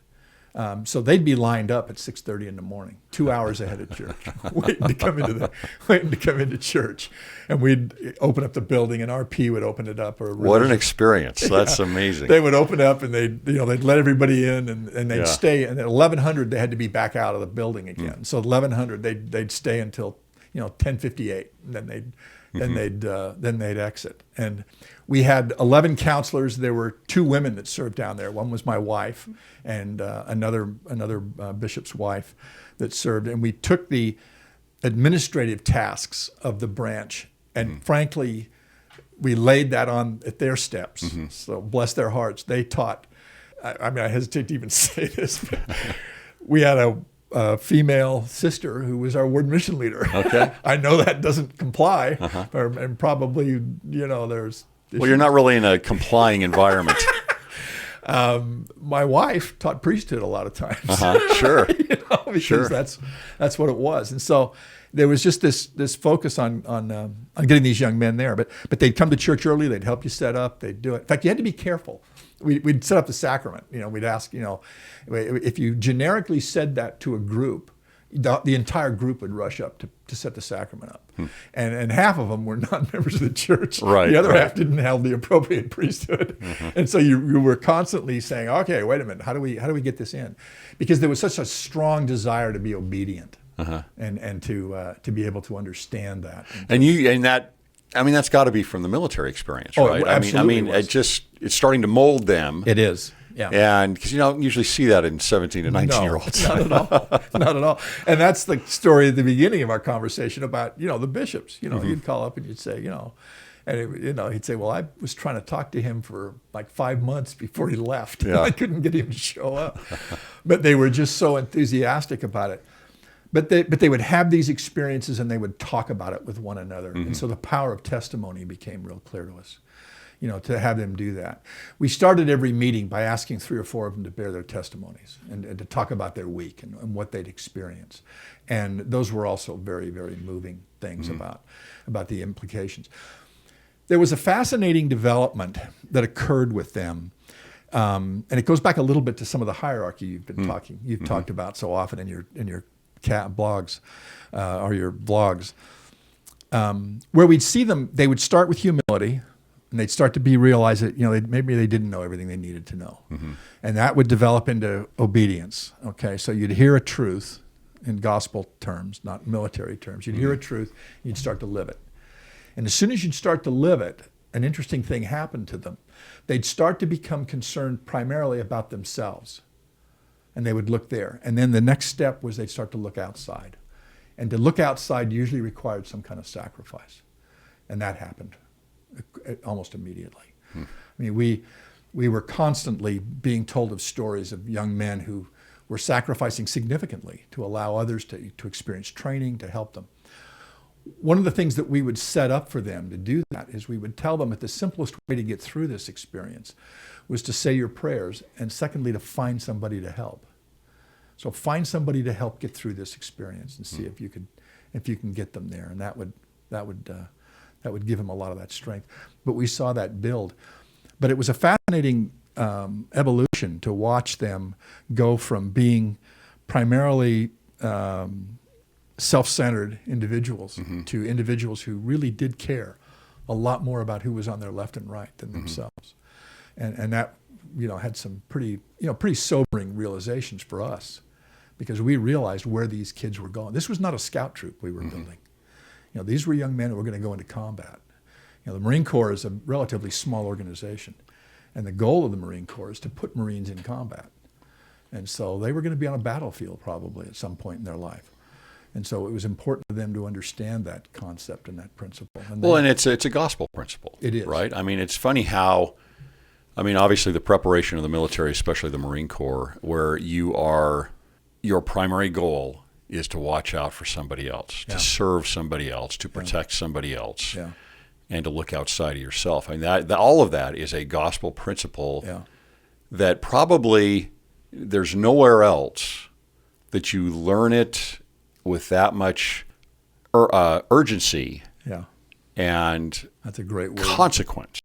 So they'd be lined up at 6:30 in the morning, 2 hours ahead of church, waiting to come into church, and we'd open up the building, and RP would open it up.
What an experience! That's amazing.
They would open up, and they'd let everybody in, and they'd stay. And at 1100, they had to be back out of the building again. So 1100, they'd stay until 10:58, and then they'd exit. And we had 11 counselors. There were 2 women that served down there. One was my wife, and another bishop's wife that served. And we took the administrative tasks of the branch, and frankly, we laid that on at their steps. So bless their hearts, they taught. I mean, I hesitate to even say this, but we had a female sister who was our ward mission leader.
Okay.
I know that doesn't comply, and probably, there's...
Well, you're not really in a complying environment.
My wife taught priesthood a lot of times.
Sure.
Because that's what it was. And so there was just this focus on getting these young men there. But they'd come to church early. They'd help you set up. They'd do it. In fact, you had to be careful. We'd set up the sacrament. We'd ask, if you generically said that to a group, the entire group would rush up to set the sacrament up. And half of them were not members of the church.
Right,
the other half didn't have the appropriate priesthood. And so you were constantly saying, okay, wait a minute, how do we get this in? Because there was such a strong desire to be obedient and to be able to understand that.
That's got to be from the military experience,
Oh,
right?
absolutely
it's starting to mold them.
It is. Yeah.
And because you don't usually see that in 17 to 19-year-olds.
Not at all. Not at all. And that's the story at the beginning of our conversation about, the bishops. You'd call up and you'd say, he'd say, well, I was trying to talk to him for like 5 months before he left.
Yeah.
I couldn't get him to show up. But they were just so enthusiastic about it. But they would have these experiences and they would talk about it with one another. And so the power of testimony became real clear to us. To have them do that. We started every meeting by asking 3 or 4 of them to bear their testimonies and to talk about their week and what they'd experienced. And those were also very, very moving things about the implications. There was a fascinating development that occurred with them. And it goes back a little bit to some of the hierarchy you've talked about so often in your blogs or your vlogs, where we'd see them. They would start with humility. And they'd start to realize that, maybe they didn't know everything they needed to know. And that would develop into obedience. Okay, so you'd hear a truth in gospel terms, not military terms. You'd hear a truth, and you'd start to live it. And as soon as you'd start to live it, an interesting thing happened to them. They'd start to become concerned primarily about themselves. And they would look there. And then the next step was they'd start to look outside. And to look outside usually required some kind of sacrifice. And that happened almost immediately. I mean, we were constantly being told of stories of young men who were sacrificing significantly to allow others to experience training, to help them. One of the things that we would set up for them to do that is we would tell them that the simplest way to get through this experience was to say your prayers, and secondly, to find somebody to help. So find somebody to help get through this experience and see if you can get them there, and that would give them a lot of that strength. But we saw that build. But it was a fascinating evolution to watch them go from being primarily self-centered individuals to individuals who really did care a lot more about who was on their left and right than themselves. And that, had some pretty sobering realizations for us, because we realized where these kids were going. This was not a scout troop we were building. These were young men who were going to go into combat. The Marine Corps is a relatively small organization, and the goal of the Marine Corps is to put Marines in combat. And so they were going to be on a battlefield probably at some point in their life. And so it was important for them to understand that concept and that principle. And
it's a gospel principle.
It is.
Right? I mean, it's funny how, obviously the preparation of the military, especially the Marine Corps, where your primary goal is to watch out for somebody else, to serve somebody else, to protect somebody else, and to look outside of yourself. All of that is a gospel principle that probably there's nowhere else that you learn it with that much urgency and
that's a great word.
consequence.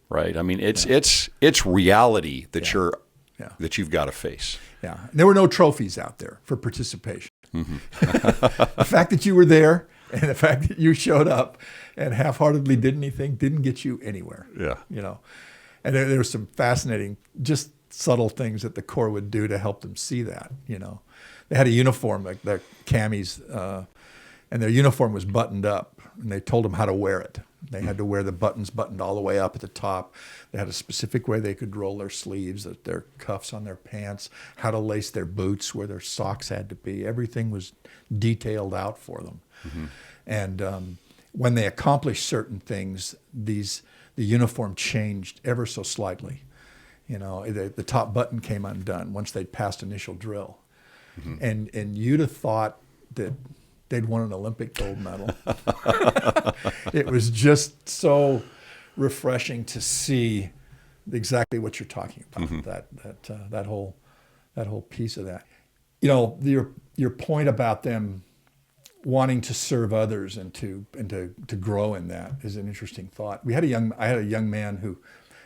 Right? It's reality that
Yeah.
that you've got to face.
Yeah. And there were no trophies out there for participation. The fact that you were there and the fact that you showed up and half-heartedly did anything didn't get you anywhere.
Yeah.
You know, and there were some fascinating, just subtle things that the Corps would do to help them see that. You know, they had a uniform, like their camis, and their uniform was buttoned up, and they told them how to wear it. They had to wear the buttons buttoned all the way up at the top. They had a specific way they could roll their sleeves, their cuffs on their pants, how to lace their boots, where their socks had to be. Everything was detailed out for them. And when they accomplished certain things, the uniform changed ever so slightly. You know, the top button came undone once they'd passed initial drill. And you'd have thought that they'd won an Olympic gold medal. It was just so refreshing to see exactly what you're talking about. That whole piece of that. You know, your point about them wanting to serve others and to grow in that is an interesting thought. I had a young man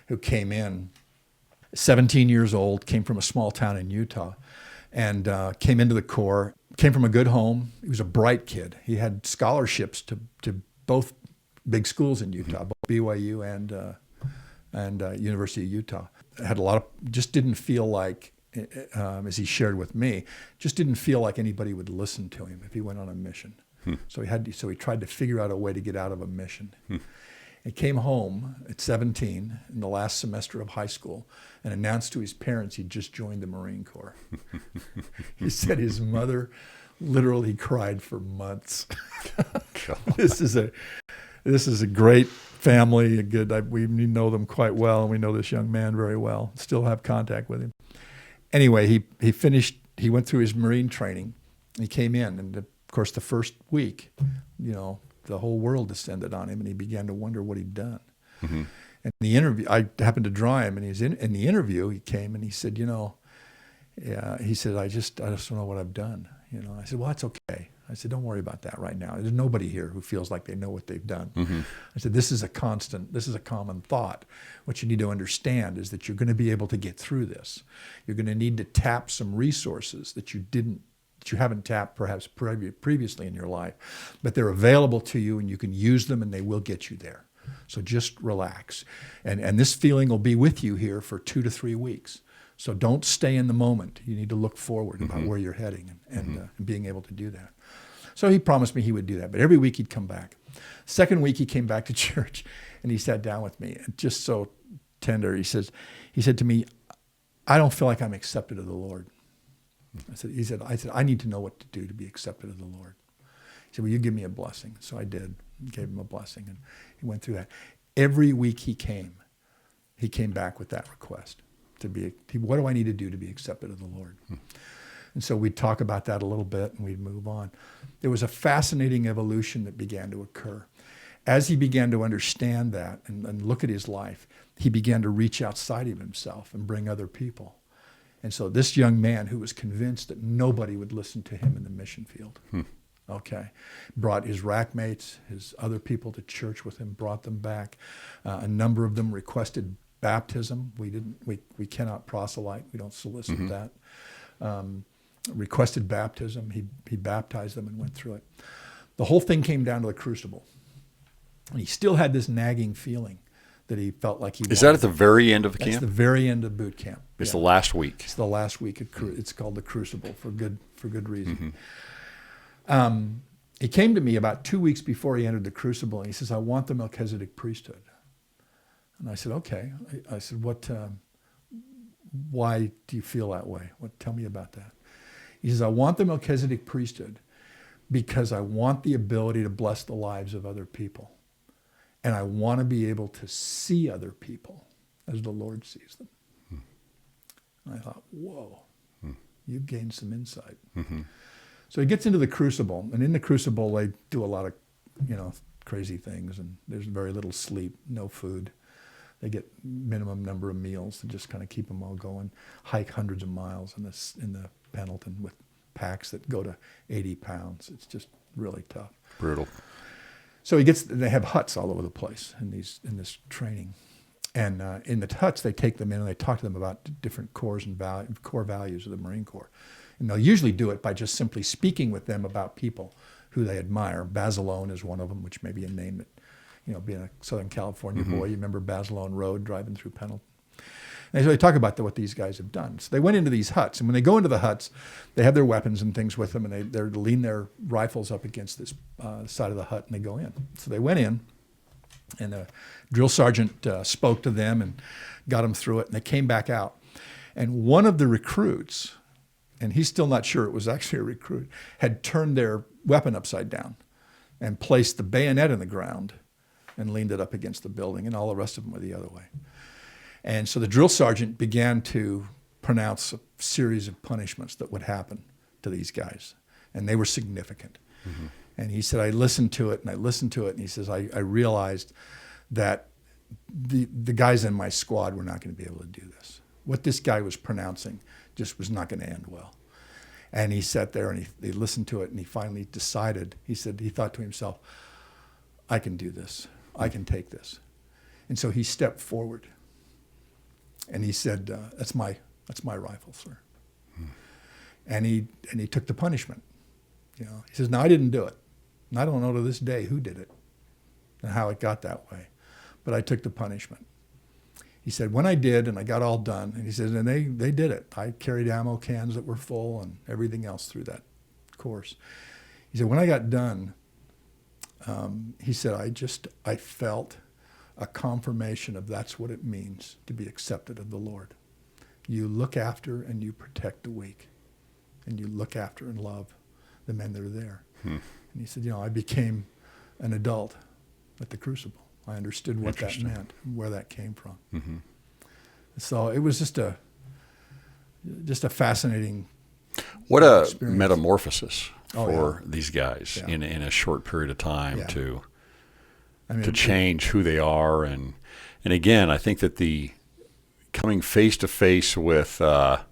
who came in, 17 years old, came from a small town in Utah, and came into the Corps. Came from a good home. He was a bright kid. He had scholarships to both big schools in Utah, both BYU and University of Utah. Had a lot of, just didn't feel like, as he shared with me, just didn't feel like anybody would listen to him if he went on a mission. So he tried to figure out a way to get out of a mission. He came home at 17 in the last semester of high school and announced to his parents he'd just joined the Marine Corps. He said his mother literally cried for months. This is a great family. We know them quite well, and we know this young man very well. Still have contact with him. Anyway, he went through his Marine training. He came in, and of course the first week, you know, the whole world descended on him, and he began to wonder what he'd done. And the interview, I happened to draw him, and in the interview, he came and he said, you know, he said, I just don't know what I've done. You know, I said, well, that's okay. I said, don't worry about that right now. There's nobody here who feels like they know what they've done. I said, this is a common thought. What you need to understand is that you're going to be able to get through this. You're going to need to tap some resources that you haven't tapped perhaps previously in your life, but they're available to you and you can use them and they will get you there. So just relax. And this feeling will be with you here for 2 to 3 weeks. So don't stay in the moment. You need to look forward about where you're heading and being able to do that. So he promised me he would do that, but every week he'd come back. Second week he came back to church and he sat down with me, and just so tender. He said to me, I don't feel like I'm accepted of the Lord. I said, I need to know what to do to be accepted of the Lord. He said, well, you give me a blessing. So I did, gave him a blessing, and he went through that. Every week he came back with that request what do I need to do to be accepted of the Lord? And so we'd talk about that a little bit and we'd move on. There was a fascinating evolution that began to occur. As he began to understand that and look at his life, he began to reach outside of himself and bring other people. And so this young man who was convinced that nobody would listen to him in the mission field, brought his rack mates, his other people to church with him, brought them back. A number of them requested baptism. We cannot proselyte. We don't solicit that. Requested baptism. He baptized them and went through it. The whole thing came down to the crucible. And he still had this nagging feeling that he felt like he wanted.
Is that at the very end of the
That's
camp?
the very end of boot camp.
It's the last week.
It's the last week. It's called the crucible for good reason. He came to me about 2 weeks before he entered the crucible, and he says, I want the Melchizedek priesthood. And I said, okay. I said, why do you feel that way? Tell me about that. He says, I want the Melchizedek priesthood because I want the ability to bless the lives of other people. And I want to be able to see other people as the Lord sees them. And I thought, whoa, you've gained some insight. So he gets into the crucible, and in the crucible they do a lot of, crazy things, and there's very little sleep, no food. They get minimum number of meals to just kind of keep them all going. Hike hundreds of miles in the Pendleton with packs that go to 80 pounds. It's just really tough.
Brutal.
So they have huts all over the place in this training. And in the huts, they take them in and they talk to them about different core values of the Marine Corps. And they'll usually do it by just simply speaking with them about people who they admire. Basilone is one of them, which may be a name that, being a Southern California boy, you remember Basilone Road driving through Pendleton. And so they talk about what these guys have done. So they went into these huts, and when they go into the huts, they have their weapons and things with them, and they lean their rifles up against this side of the hut, and they go in. So they went in, and the drill sergeant spoke to them and got them through it, and they came back out. And one of the recruits, and he's still not sure it was actually a recruit, had turned their weapon upside down and placed the bayonet in the ground and leaned it up against the building, and all the rest of them were the other way. And so the drill sergeant began to pronounce a series of punishments that would happen to these guys, and they were significant. Mm-hmm. And he said, I listened to it, and he says, I realized that the guys in my squad were not going to be able to do this. What this guy was pronouncing just was not going to end well. And he sat there and he listened to it, and he finally decided, he said, he thought to himself, I can do this. I can take this. And so he stepped forward. And he said, that's my rifle, sir. Hmm. And he took the punishment. He says, now I didn't do it. And I don't know to this day who did it and how it got that way. But I took the punishment. He said, when I did and I got all done, and he says, and they did it. I carried ammo cans that were full and everything else through that course. He said, when I got done, he said, I felt a confirmation of that's what it means to be accepted of the Lord. You look after and you protect the weak, and you look after and love the men that are there. And he said, I became an adult at the Crucible. I understood what that meant, and where that came from. Mm-hmm. So it was just a fascinating
what a
experience.
Metamorphosis for these guys in a short period of time to change who they are. And again, I think that the coming face to face with, all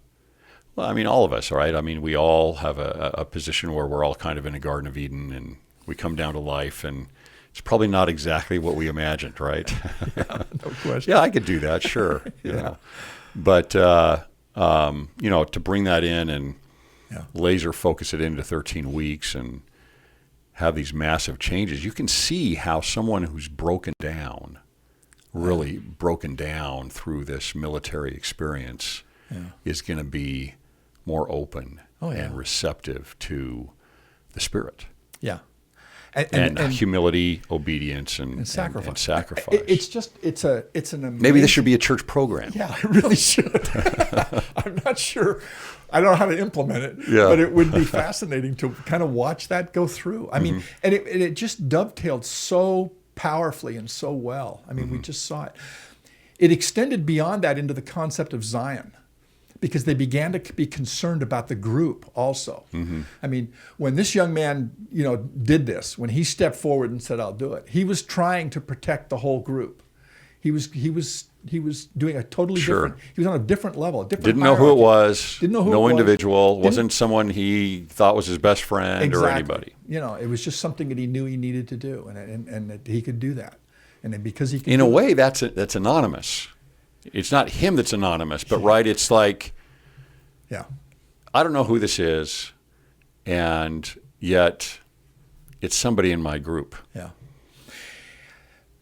of us, right? We all have a position where we're all kind of in a Garden of Eden, and we come down to life, and it's probably not exactly what we imagined, right?
No question.
Yeah, I could do that, sure. But, to bring that in and laser focus it into 13 weeks and have these massive changes, you can see how someone who's really broken down through this military experience is going to be more open and receptive to the Spirit.
Yeah.
And humility, obedience, and
sacrifice. It's an amazing...
Maybe this should be a church program.
Yeah, it really should. I'm not sure. I don't know how to implement it, but it would be fascinating to kind of watch that go through. And it just dovetailed so powerfully and so well. We just saw it. It extended beyond that into the concept of Zion, because they began to be concerned about the group also. Mm-hmm. When this young man, did this, when he stepped forward and said, I'll do it, he was trying to protect the whole group. He was doing a totally different, he was on a different level,
Didn't know who it was. Didn't know who no individual. Wasn't someone he thought was his best friend or anybody.
It was just something that he knew he needed to do, and that he could do that. And then because he could
in a way, that's anonymous. It's not him that's anonymous, but right, it's like, I don't know who this is, and yet it's somebody in my group.
Yeah.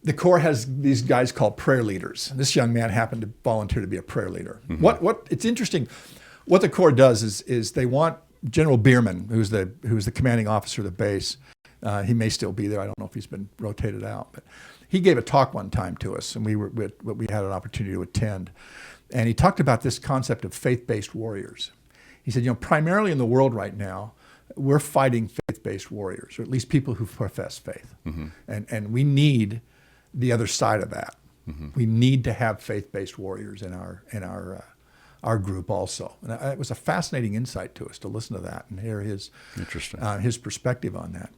The Corps has these guys called prayer leaders. This young man happened to volunteer to be a prayer leader. Mm-hmm. What it's interesting, what the Corps does is they want General Bierman, who's the commanding officer of the base. He may still be there. I don't know if he's been rotated out, but he gave a talk one time to us, and we had an opportunity to attend. And he talked about this concept of faith-based warriors. He said, primarily in the world right now, we're fighting faith-based warriors, or at least people who profess faith. Mm-hmm. And we need the other side of that. Mm-hmm. We need to have faith-based warriors in our group also. And it was a fascinating insight to us to listen to that and hear his perspective on that.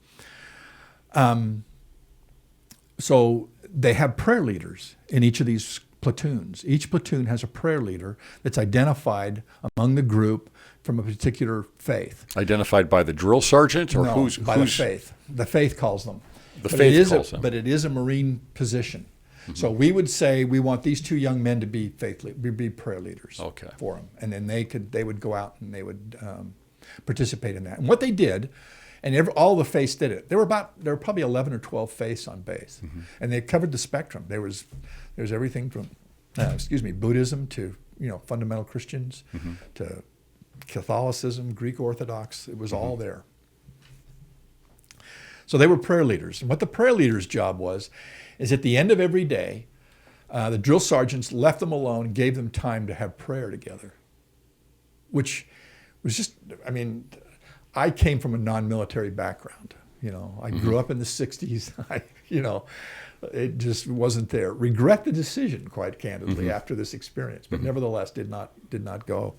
So they have prayer leaders in each of these platoons. Each platoon has a prayer leader that's identified among the group from a particular faith.
Identified by the drill sergeant, or
no, by the faith. The faith calls them.
The faith calls them.
But it is a Marine position. So we would say we want these 2 young men to be prayer leaders for them, and then they would go out and they would participate in that. And what they did, and all the faiths did it. There were probably 11 or 12 faiths on base, and they covered the spectrum. There's everything from Buddhism to fundamental Christians to Catholicism, Greek Orthodox. It was all there. So they were prayer leaders. And what the prayer leader's job was is at the end of every day, the drill sergeants left them alone, gave them time to have prayer together, which was just, I came from a non-military background. I grew up in the 60s. It just wasn't there. Regret the decision, quite candidly, after this experience, but nevertheless did not go.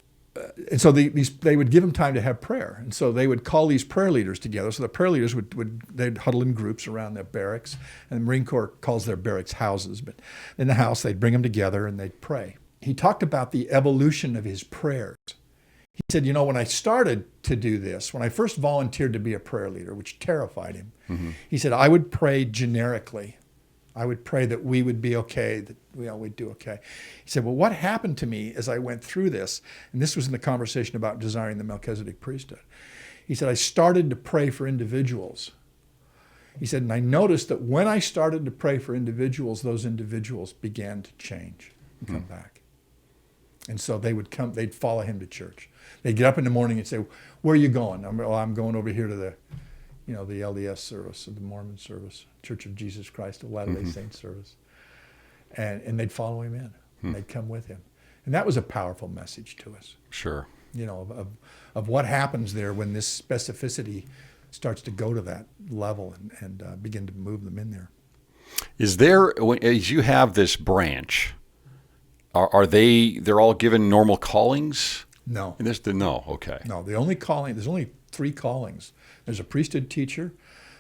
And so they would give them time to have prayer. And so they would call these prayer leaders together. So the prayer leaders they'd huddle in groups around their barracks. And the Marine Corps calls their barracks houses. But in the house, they'd bring them together and they'd pray. He talked about the evolution of his prayers. He said, when I started to do this, when I first volunteered to be a prayer leader, which terrified him, he said, I would pray generically. I would pray that we would be okay, that we'd do okay. He said, well, what happened to me as I went through this, and this was in the conversation about desiring the Melchizedek priesthood. He said, I started to pray for individuals. He said, and I noticed that when I started to pray for individuals, those individuals began to change and come back. And so they'd follow him to church. They'd get up in the morning and say, where are you going? I'm going over here to the LDS service, or the Mormon service, Church of Jesus Christ of Latter-day Saints service. And they'd follow him in. And they'd come with him. And that was a powerful message to us.
Sure.
Of what happens there when this specificity starts to go to that level and begin to move them in there.
Is there, as you have this branch, they're all given normal callings?
No.
No, okay.
No, there's only 3 callings. There's a priesthood teacher,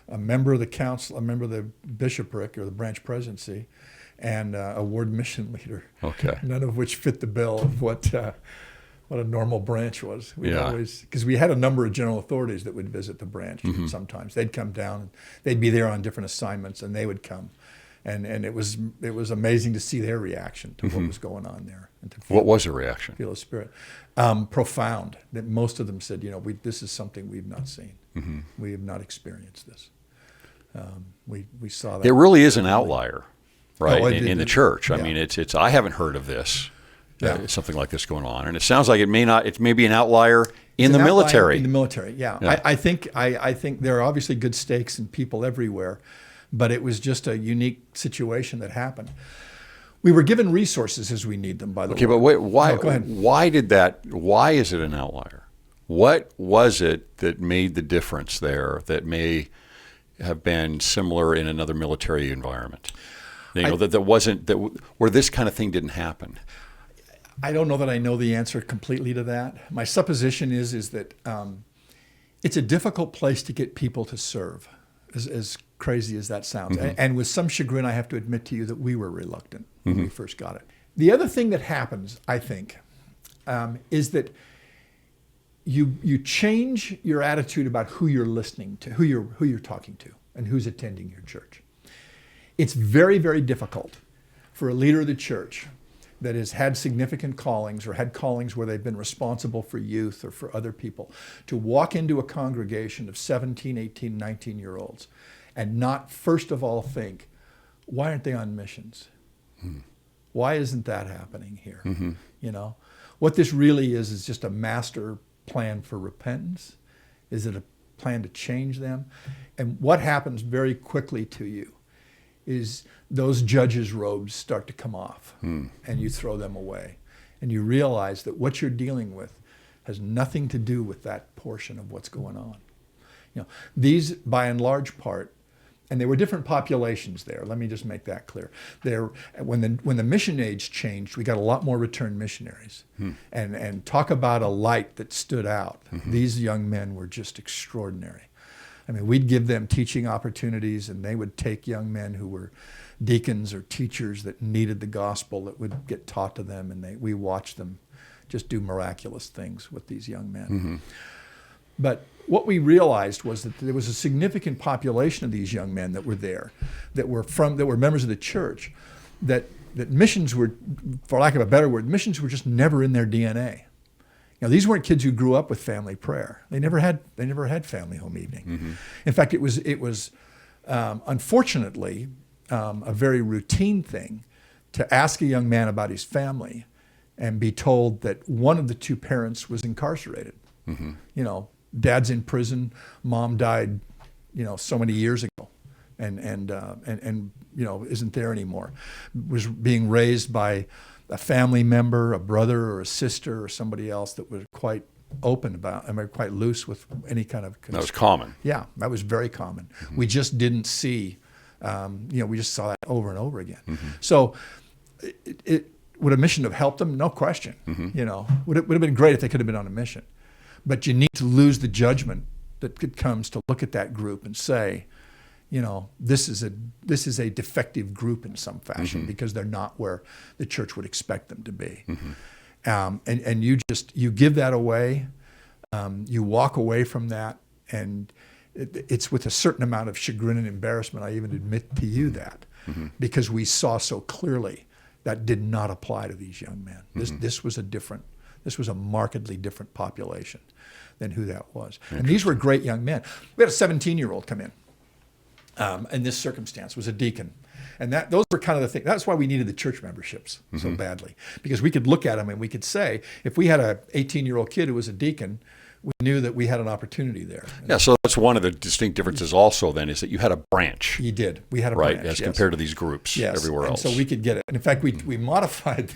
a member of the council, a member of the bishopric or the branch presidency, and a ward mission leader. Okay. None of which fit the bill of what a normal branch was. Because we had a number of general authorities that would visit the branch sometimes. They'd come down, and they'd be there on different assignments, and they would come. And it was amazing to see their reaction to what was going on there. And to
what was the reaction?
Feel the spirit. Profound. That most of them said, this is something we've not seen. We have not experienced this. We saw that.
It really is an outlier, right? In the church. I mean, it's. I haven't heard of this. Something like this going on, and it sounds like it may be an outlier in the military.
In the military, yeah. I think there are obviously good stakes and people everywhere. But it was just a unique situation that happened. We were given resources as we need them, by the way.
Okay, but wait, why?
Go ahead.
Why is it an outlier? What was it that made the difference there that may have been similar in another military environment? Where this kind of thing didn't happen.
I don't know that I know the answer completely to that. My supposition is that it's a difficult place to get people to serve, as crazy as that sounds. And with some chagrin, I have to admit to you that we were reluctant when we first got it. The other thing that happens, I think, is that you change your attitude about who you're listening to, who you're talking to, and who's attending your church. It's very, very difficult for a leader of the church that has had significant callings or had callings where they've been responsible for youth or for other people to walk into a congregation of 17, 18, 19-year-olds and not first of all think, why aren't they on missions? Why isn't that happening here? What this really is just a master plan for repentance. Is it a plan to change them? And what happens very quickly to you is those judges' robes start to come off and you throw them away. And you realize that what you're dealing with has nothing to do with that portion of what's going on. These, by and large part, and there were different populations there. Let me just make that clear. When the mission age changed, we got a lot more returned missionaries. And talk about a light that stood out. These young men were just extraordinary. I mean, we'd give them teaching opportunities, and they would take young men who were deacons or teachers that needed the gospel that would get taught to them, and we watched them just do miraculous things with these young men. But what we realized was that there was a significant population of these young men that were there, that were members of the church, that missions were, for lack of a better word, missions were just never in their DNA. Now, these weren't kids who grew up with family prayer. They never had family home evening.
Mm-hmm.
In fact, it was unfortunately a very routine thing to ask a young man about his family and be told that one of the two parents was incarcerated.
Mm-hmm.
You know, dad's in prison, mom died, so many years ago, and isn't there anymore. Was being raised by a family member, a brother or a sister or somebody else that was quite open about, quite loose with any kind of.
That was common.
Yeah, that was very common. Mm-hmm. We just didn't see, we just saw that over and over again. Mm-hmm. So, would a mission have helped them? No question. Mm-hmm. Would have been great if they could have been on a mission, but you need to lose the judgment that comes to look at that group and say, this is a defective group in some fashion, mm-hmm. because they're not where the church would expect them to be. Mm-hmm. And you give that away, you walk away from that, and it's with a certain amount of chagrin and embarrassment I even admit to you that, mm-hmm. because we saw so clearly that did not apply to these young men. Mm-hmm. This was a markedly different population than who that was. And these were great young men. We had a 17-year-old come in this circumstance, was a deacon. And those were kind of the thing. That's why we needed the church memberships mm-hmm. so badly, because we could look at them and we could say, if we had a 18-year-old kid who was a deacon, we knew that we had an opportunity there.
Yeah, so that's one of the distinct differences also then, is that you had a branch.
You did. We had a
branch.
Right,
as compared to these groups everywhere else.
So we could get it. And in fact, we modified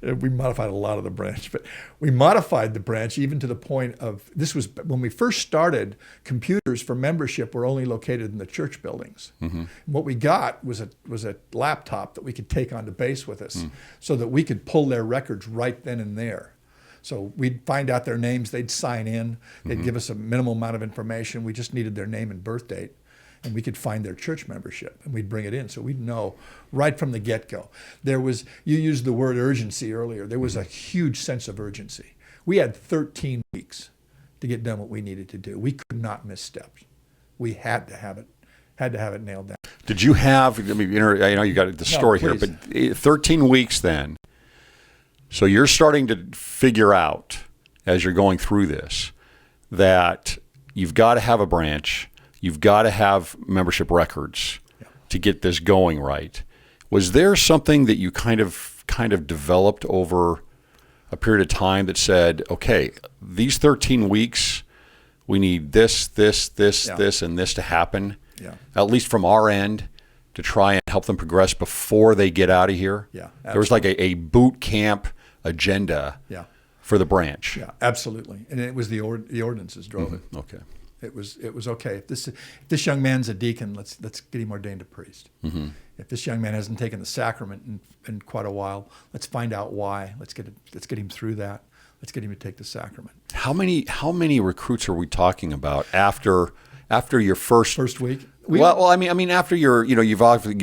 we modified a lot of the branch, but we modified the branch even to the point of, this was when we first started, computers for membership were only located in the church buildings. Mm-hmm. What we got was a laptop that we could take onto base with us so that we could pull their records right then and there. So we'd find out their names, they'd sign in, they'd mm-hmm. give us a minimal amount of information. We just needed their name and birth date, and we could find their church membership, and we'd bring it in. So we'd know right from the get-go. You used the word urgency earlier. There was a huge sense of urgency. We had 13 weeks to get done what we needed to do. We could not miss steps. We had to have it nailed down.
Did you have, I know you got the story here, but 13 weeks then. So you're starting to figure out, as you're going through this, that you've got to have a branch, you've got to have membership records to get this going right. Was there something that you kind of developed over a period of time that said, okay, these 13 weeks, we need this, and this to happen, at least from our end, to try and help them progress before they get out of here?
Yeah,
there was like a boot camp agenda for the branch.
Yeah, absolutely. And it was the ordinances drove
mm-hmm.
it.
Okay.
It was okay. If this young man's a deacon, let's get him ordained a priest. Mm-hmm. If this young man hasn't taken the sacrament in quite a while, let's find out why. Let's get him through that. Let's get him to take the sacrament.
How many recruits are we talking about after your first
week?
I mean after you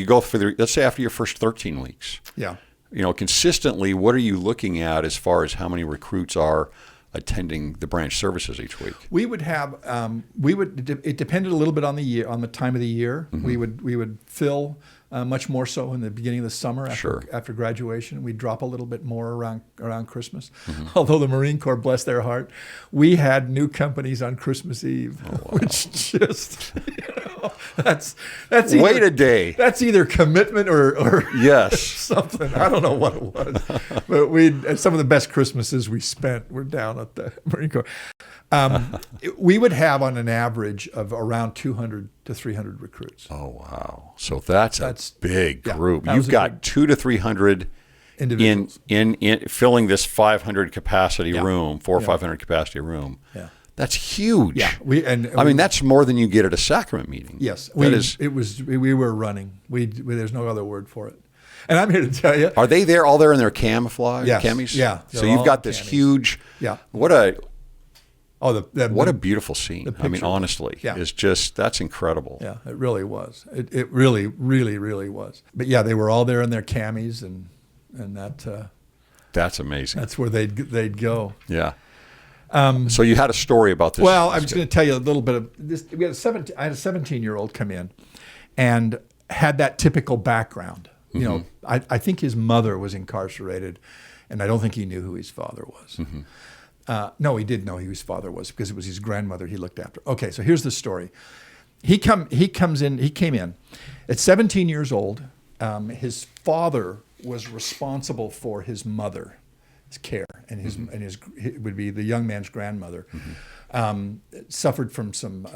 go through let's say after your first 13 weeks.
Yeah.
Consistently, what are you looking at as far as how many recruits are attending the branch services each week?
We would have, it depended a little bit on the year, on the time of the year. Mm-hmm. We would fill much more so in the beginning of the summer after graduation. We'd drop a little bit more around Christmas. Mm-hmm. Although the Marine Corps, bless their heart, we had new companies on Christmas Eve, which just, that's either,
wait a day.
That's either commitment or
yes,
something. I don't know what it was, but some of the best Christmases we spent were down at the Marine Corps. We would have on an average of around 200 to 300 recruits.
Oh wow! So that's a big group. You've got 200 to 300
individuals
in filling this 500 capacity room, 400 or 500 capacity room.
Yeah.
That's huge.
Yeah,
that's more than you get at a sacrament meeting.
Yes, we were running. There's no other word for it. And I'm here to tell you,
are they all there in their camouflage?
Yes.
Camis?
Yeah.
So you've got this huge.
Yeah.
What a
what
a beautiful scene. I mean, honestly, it's just, that's incredible.
Yeah, it really was. It really, really, really was. But yeah, they were all there in their camis, and that. That's
amazing.
That's where they'd go.
Yeah. So you had a story about this.
Well, I was going to tell you a little bit of this. I had a 17-year-old come in, and had that typical background You know, I think his mother was incarcerated, and I don't think he knew who his father was. No, he did know who his father was because it was his grandmother he looked after. Okay, so here's the story. He came in at 17 years old. His father was responsible for his mother's care, and it would be the young man's grandmother. Suffered from some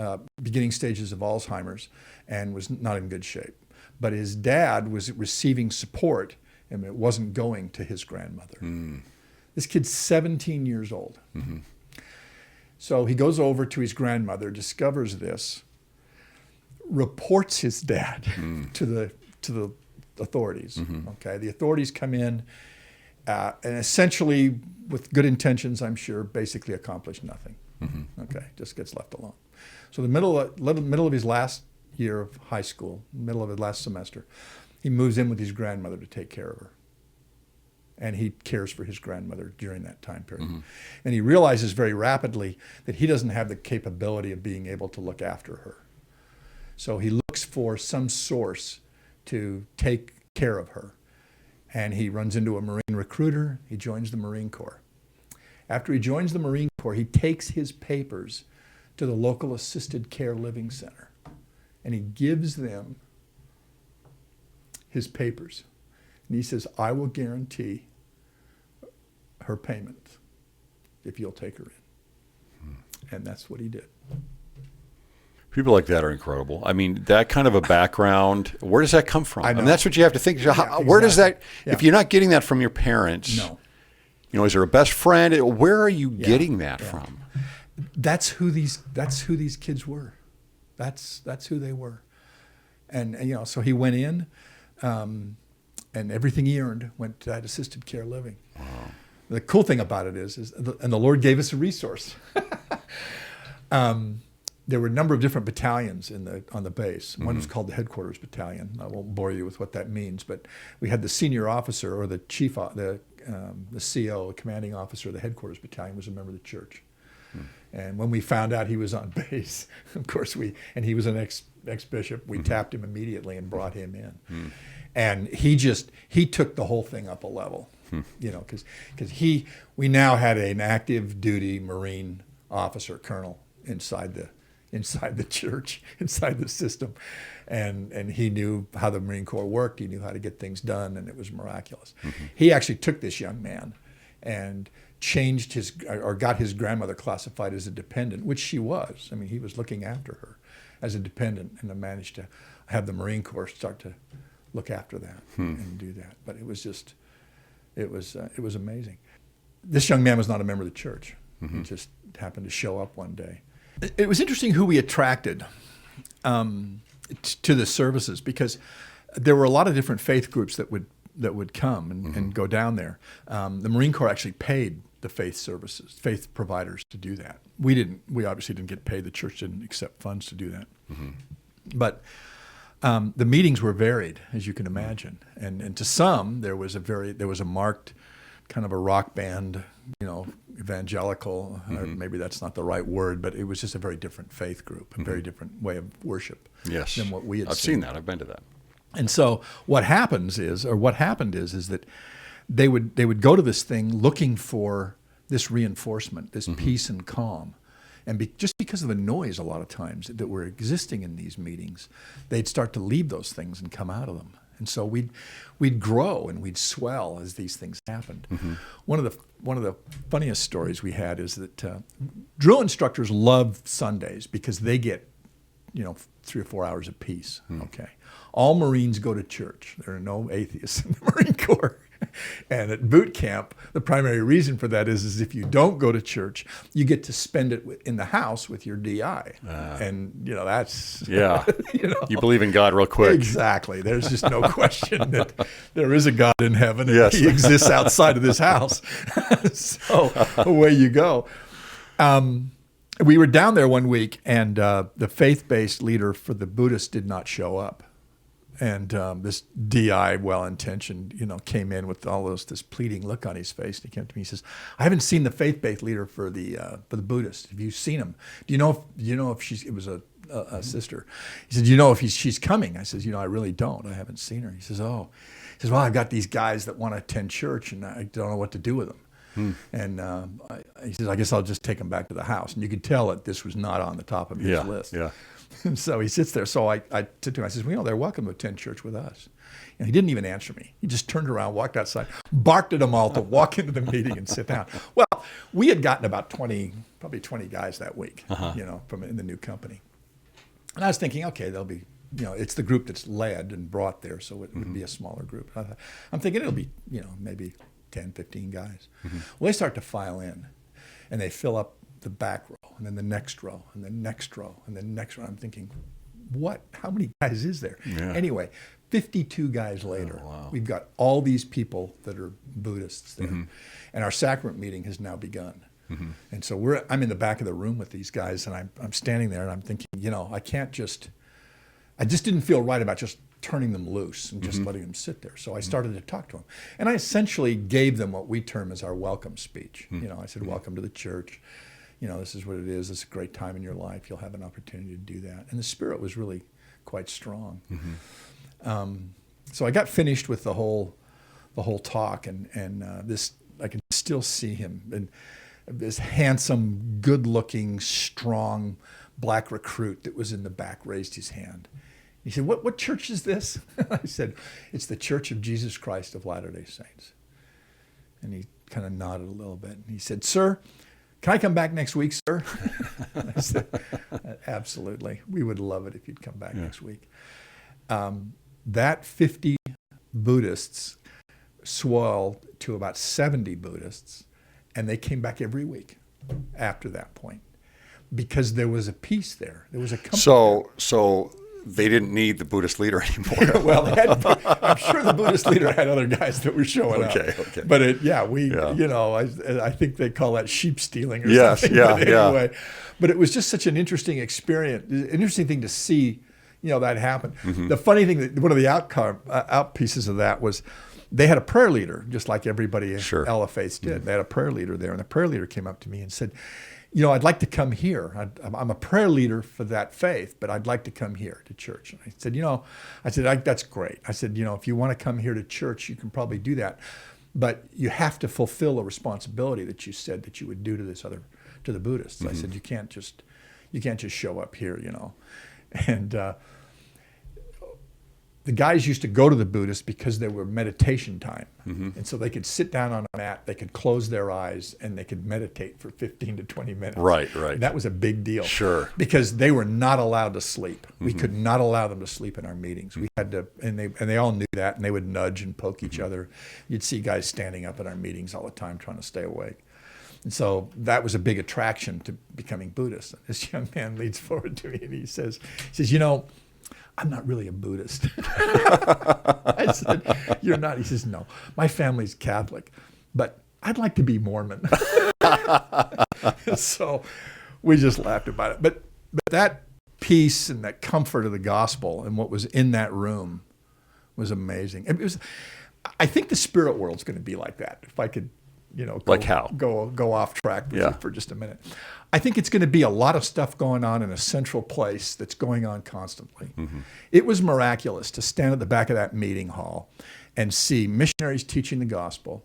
beginning stages of Alzheimer's and was not in good shape. But his dad was receiving support, and it wasn't going to his grandmother. This kid's 17 years old. So he goes over to his grandmother, discovers this, reports his dad to the authorities. Okay, the authorities come in and essentially, with good intentions, I'm sure, basically accomplish nothing. Okay, just gets left alone. So the middle of his last year of high school, middle of his last semester, he moves in with his grandmother to take care of her. And he cares for his grandmother during that time period. And he realizes very rapidly that he doesn't have the capability of being able to look after her. So he looks for some source to take care of her. And he runs into a Marine recruiter. He joins the Marine Corps. After he joins the Marine Corps, he takes his papers to the local assisted care living center. And he gives them his papers. And he says, I will guarantee her payment if you'll take her in. And that's what he did.
People like that are incredible. I mean, that kind of a background, where does that come from? I mean, that's what you have to think. Where does that, if you're not getting that from your parents,
no.
You know, is there a best friend? Where are you getting that from?
That's who these kids were. That's who they were. And you know, so he went in, and everything he earned went to that assisted care living. Wow. The cool thing about it is and the Lord gave us a resource. There were a number of different battalions on the base. One was called the Headquarters Battalion. I won't bore you with what that means, but we had the senior officer or the chief, the CO, the commanding officer of the Headquarters Battalion was a member of the church. And when we found out he was on base, of course and he was an ex-bishop, we tapped him immediately and brought him in. And he took the whole thing up a level, you know, because we now had an active duty Marine officer, colonel, inside the church, inside the system. And he knew how the Marine Corps worked. He knew how to get things done, and it was miraculous. He actually took this young man and changed got his grandmother classified as a dependent, which she was. I mean, he was looking after her as a dependent, and managed to have the Marine Corps start to look after that and do that. But it was amazing. This young man was not a member of the church. He just happened to show up one day. It was interesting who we attracted to the services, because there were a lot of different faith groups that would come and go down there. The Marine Corps actually paid the faith providers to do that. We obviously didn't get paid. The church didn't accept funds to do that. But the meetings were varied, as you can imagine. And to some, there was a marked kind of a rock band, you know, evangelical, or maybe that's not the right word, but it was just a very different faith group, a very different way of worship than what we had
I've seen that. I've been to that.
And so what happened is that they would go to this thing looking for this reinforcement, this peace and calm. And just because of the noise a lot of times that were existing in these meetings, they'd start to leave those things and come out of them. And so we'd grow and we'd swell as these things happened. One of the funniest stories we had is that drill instructors love Sundays because they get, you know, 3 or 4 hours of peace. Okay, all Marines go to church. There are no atheists in the Marine Corps. And at boot camp, the primary reason for that is if you don't go to church, you get to spend it in the house with your DI. And, you know, that's...
Yeah.
You know,
you believe in God real quick.
Exactly. There's just no question that there is a God in heaven and he exists outside of this house. So away you go. We were down there one week, and the faith-based leader for the Buddhists did not show up. And this DI, well-intentioned, you know, came in with this pleading look on his face. And he came to me. He says, "I haven't seen the faith-based leader for the Buddhists. Have you seen him? Do you know if she's?" It was a sister. He said, "Do you know if she's coming?" I said, "You know, I really don't. I haven't seen her." He says, "Oh," he says, well, I've got these guys that want to attend church, and I don't know what to do with them. And he says, I guess I'll just take them back to the house. And you could tell that this was not on the top of his list.
Yeah.
And so he sits there. So I said to him, I says, well, they're welcome to attend church with us. And he didn't even answer me. He just turned around, walked outside, barked at them all to walk into the meeting and sit down. Well, we had gotten about probably 20 guys that week, from in the new company. And I was thinking, okay, they'll be, it's the group that's led and brought there, so it would be a smaller group. I'm thinking it'll be, maybe 10, 15 guys. Well, they start to file in, and they fill up the back row, and then the next row, and the next row, and the next row. I'm thinking, how many guys is there?
Yeah.
Anyway, 52 guys later, we've got all these people that are Buddhists there. And our sacrament meeting has now begun. And so I'm in the back of the room with these guys, and I'm standing there, and I'm thinking, I just didn't feel right about just turning them loose and just letting them sit there. So I started to talk to them. And I essentially gave them what we term as our welcome speech. I said, welcome to the church. This is what it is. It's a great time in your life. You'll have an opportunity to do that. And the spirit was really quite strong. So I got finished with the whole talk, and this, I can still see him, and this handsome, good-looking, strong black recruit that was in the back raised his hand. He said, what church is this? I said, it's the Church of Jesus Christ of Latter-day Saints. And he kind of nodded a little bit. And he said, sir, can I come back next week, sir? I said, absolutely. We would love it if you'd come back next week. That 50 Buddhists swelled to about 70 Buddhists, and they came back every week after that point because there was a peace there. There was a company.
So they didn't need the Buddhist leader anymore.
Well, I'm sure the Buddhist leader had other guys that were showing up.
Okay.
But I think they call that sheep stealing or something. Anyway, but it was just such an interesting experience, an interesting thing to see, that happen. The funny thing, that one of the out pieces of that was they had a prayer leader, just like everybody in LFAs did. They had a prayer leader there, and the prayer leader came up to me and said, I'd like to come here. I'm a prayer leader for that faith, but I'd like to come here to church. And I said, that's great. I said, if you want to come here to church, you can probably do that, but you have to fulfill a responsibility that you said that you would do to the Buddhists. I said, you can't just show up here, And the guys used to go to the Buddhists because they were meditation time. And so they could sit down on a mat, they could close their eyes, and they could meditate for 15 to 20 minutes.
Right.
That was a big deal.
Sure.
Because they were not allowed to sleep. We could not allow them to sleep in our meetings. We had to, and they all knew that, and they would nudge and poke each other. You'd see guys standing up at our meetings all the time trying to stay awake. And so that was a big attraction to becoming Buddhist. And this young man leads forward to me, and he says, I'm not really a Buddhist. I said, you're not? He says, no, my family's Catholic, but I'd like to be Mormon. So we just laughed about it. But that peace and that comfort of the gospel and what was in that room was amazing. I think the spirit world's going to be like that. If I could, go off track with you for just a minute. I think it's going to be a lot of stuff going on in a central place that's going on constantly. It was miraculous to stand at the back of that meeting hall and see missionaries teaching the gospel,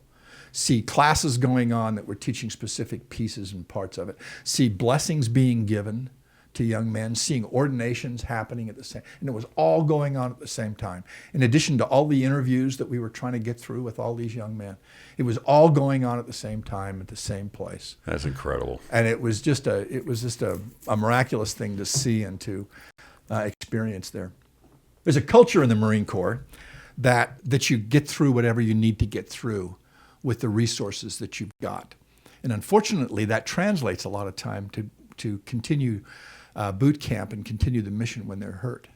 see classes going on that were teaching specific pieces and parts of it, see blessings being given to young men, seeing ordinations happening at the same, and it was all going on at the same time. In addition to all the interviews that we were trying to get through with all these young men, it was all going on at the same time at the same place.
That's incredible.
And it was just a miraculous thing to see and to experience there. There's a culture in the Marine Corps that you get through whatever you need to get through with the resources that you've got. And unfortunately, that translates a lot of time to continue boot camp and continue the mission when they're hurt.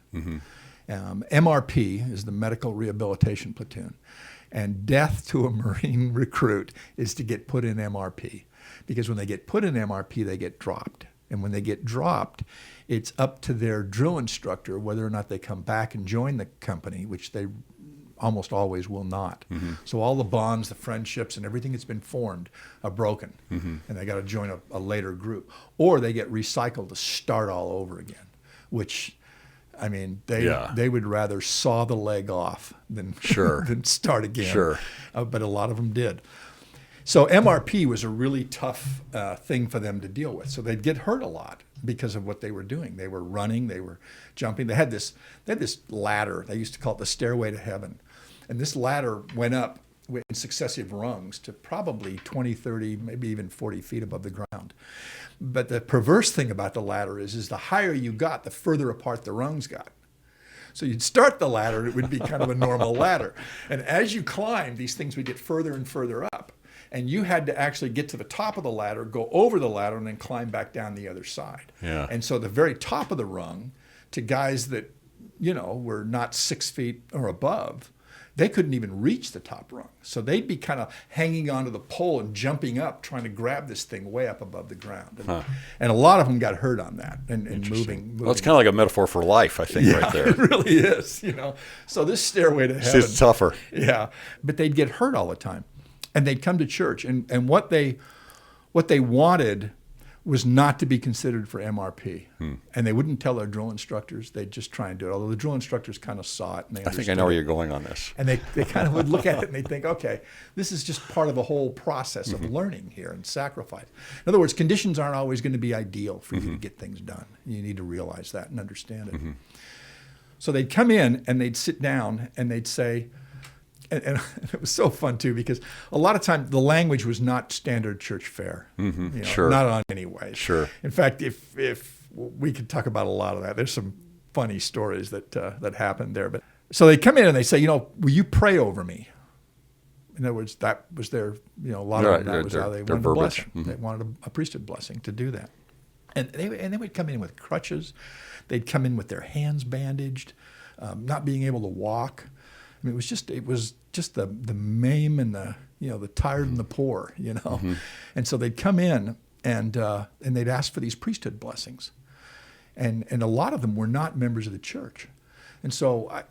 MRP is the Medical Rehabilitation Platoon. And death to a Marine recruit is to get put in MRP. Because when they get put in MRP, they get dropped. And when they get dropped, it's up to their drill instructor whether or not they come back and join the company, which they almost always will not. So all the bonds, the friendships, and everything that's been formed are broken. And they got to join a later group. Or they get recycled to start all over again, which I mean,
Yeah.
they would rather saw the leg off than
Sure.
than start again.
Sure.
But a lot of them did. So MRP was a really tough thing for them to deal with. So they'd get hurt a lot because of what they were doing. They were running, they were jumping. They had this ladder. They used to call it the stairway to heaven. And this ladder went up in successive rungs to probably 20, 30, maybe even 40 feet above the ground. But the perverse thing about the ladder is the higher you got, the further apart the rungs got. So you'd start the ladder, and it would be kind of a normal ladder. And as you climbed, these things would get further and further up. And you had to actually get to the top of the ladder, go over the ladder, and then climb back down the other side.
Yeah.
And so the very top of the rung, to guys that, were not 6 feet or above, they couldn't even reach the top rung. So they'd be kind of hanging onto the pole and jumping up, trying to grab this thing way up above the ground. And a lot of them got hurt on that and moving.
Well, it's kind of like a metaphor for life, I think, right there.
It really is, So this stairway to heaven.
It's tougher.
Yeah. But they'd get hurt all the time. And they'd come to church. And what they wanted was not to be considered for MRP. And they wouldn't tell their drill instructors. They'd just try and do it. Although the drill instructors kind of saw it. And they
I think I know where you're going on this.
And they kind of would look at it and they'd think, okay, this is just part of the whole process of learning here and sacrifice. In other words, conditions aren't always going to be ideal for you to get things done. You need to realize that and understand it. So they'd come in and they'd sit down and they'd say, and it was so fun too, because a lot of times the language was not standard church fare.
Sure.
Not on any way.
Sure.
In fact, if we could talk about a lot of that, there's some funny stories that happened there. But so they come in and they say, will you pray over me? In other words, that was their, a lot of them, that was how they wanted a blessing. They wanted a priesthood blessing to do that. And they would come in with crutches. They'd come in with their hands bandaged, not being able to walk. I mean, it was just the maim and the tired and the poor, And so they'd come in and they'd ask for these priesthood blessings. And a lot of them were not members of the church. And so,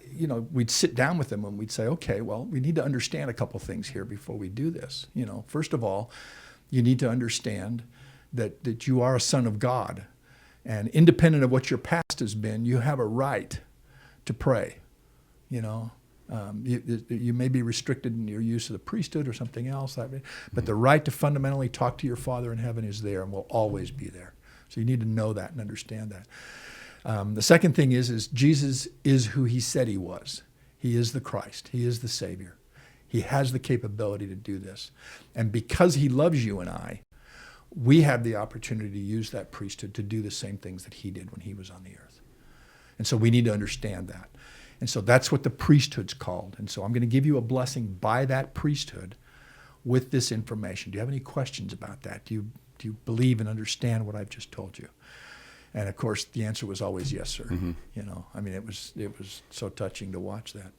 we'd sit down with them and we'd say, okay, well, we need to understand a couple things here before we do this. First of all, you need to understand that you are a son of God. And independent of what your past has been, you have a right to pray, You may be restricted in your use of the priesthood or something else, but the right to fundamentally talk to your Father in heaven is there and will always be there. So you need to know that and understand that. The second thing is Jesus is who he said he was. He is the Christ. He is the Savior. He has the capability to do this. And because he loves you and I, we have the opportunity to use that priesthood to do the same things that he did when he was on the earth. And so we need to understand that. And so that's what the priesthood's called. And so I'm going to give you a blessing by that priesthood with this information. Do you have any questions about that? Do you believe and understand what I've just told you? And of course, the answer was always yes, sir. It was so touching to watch that.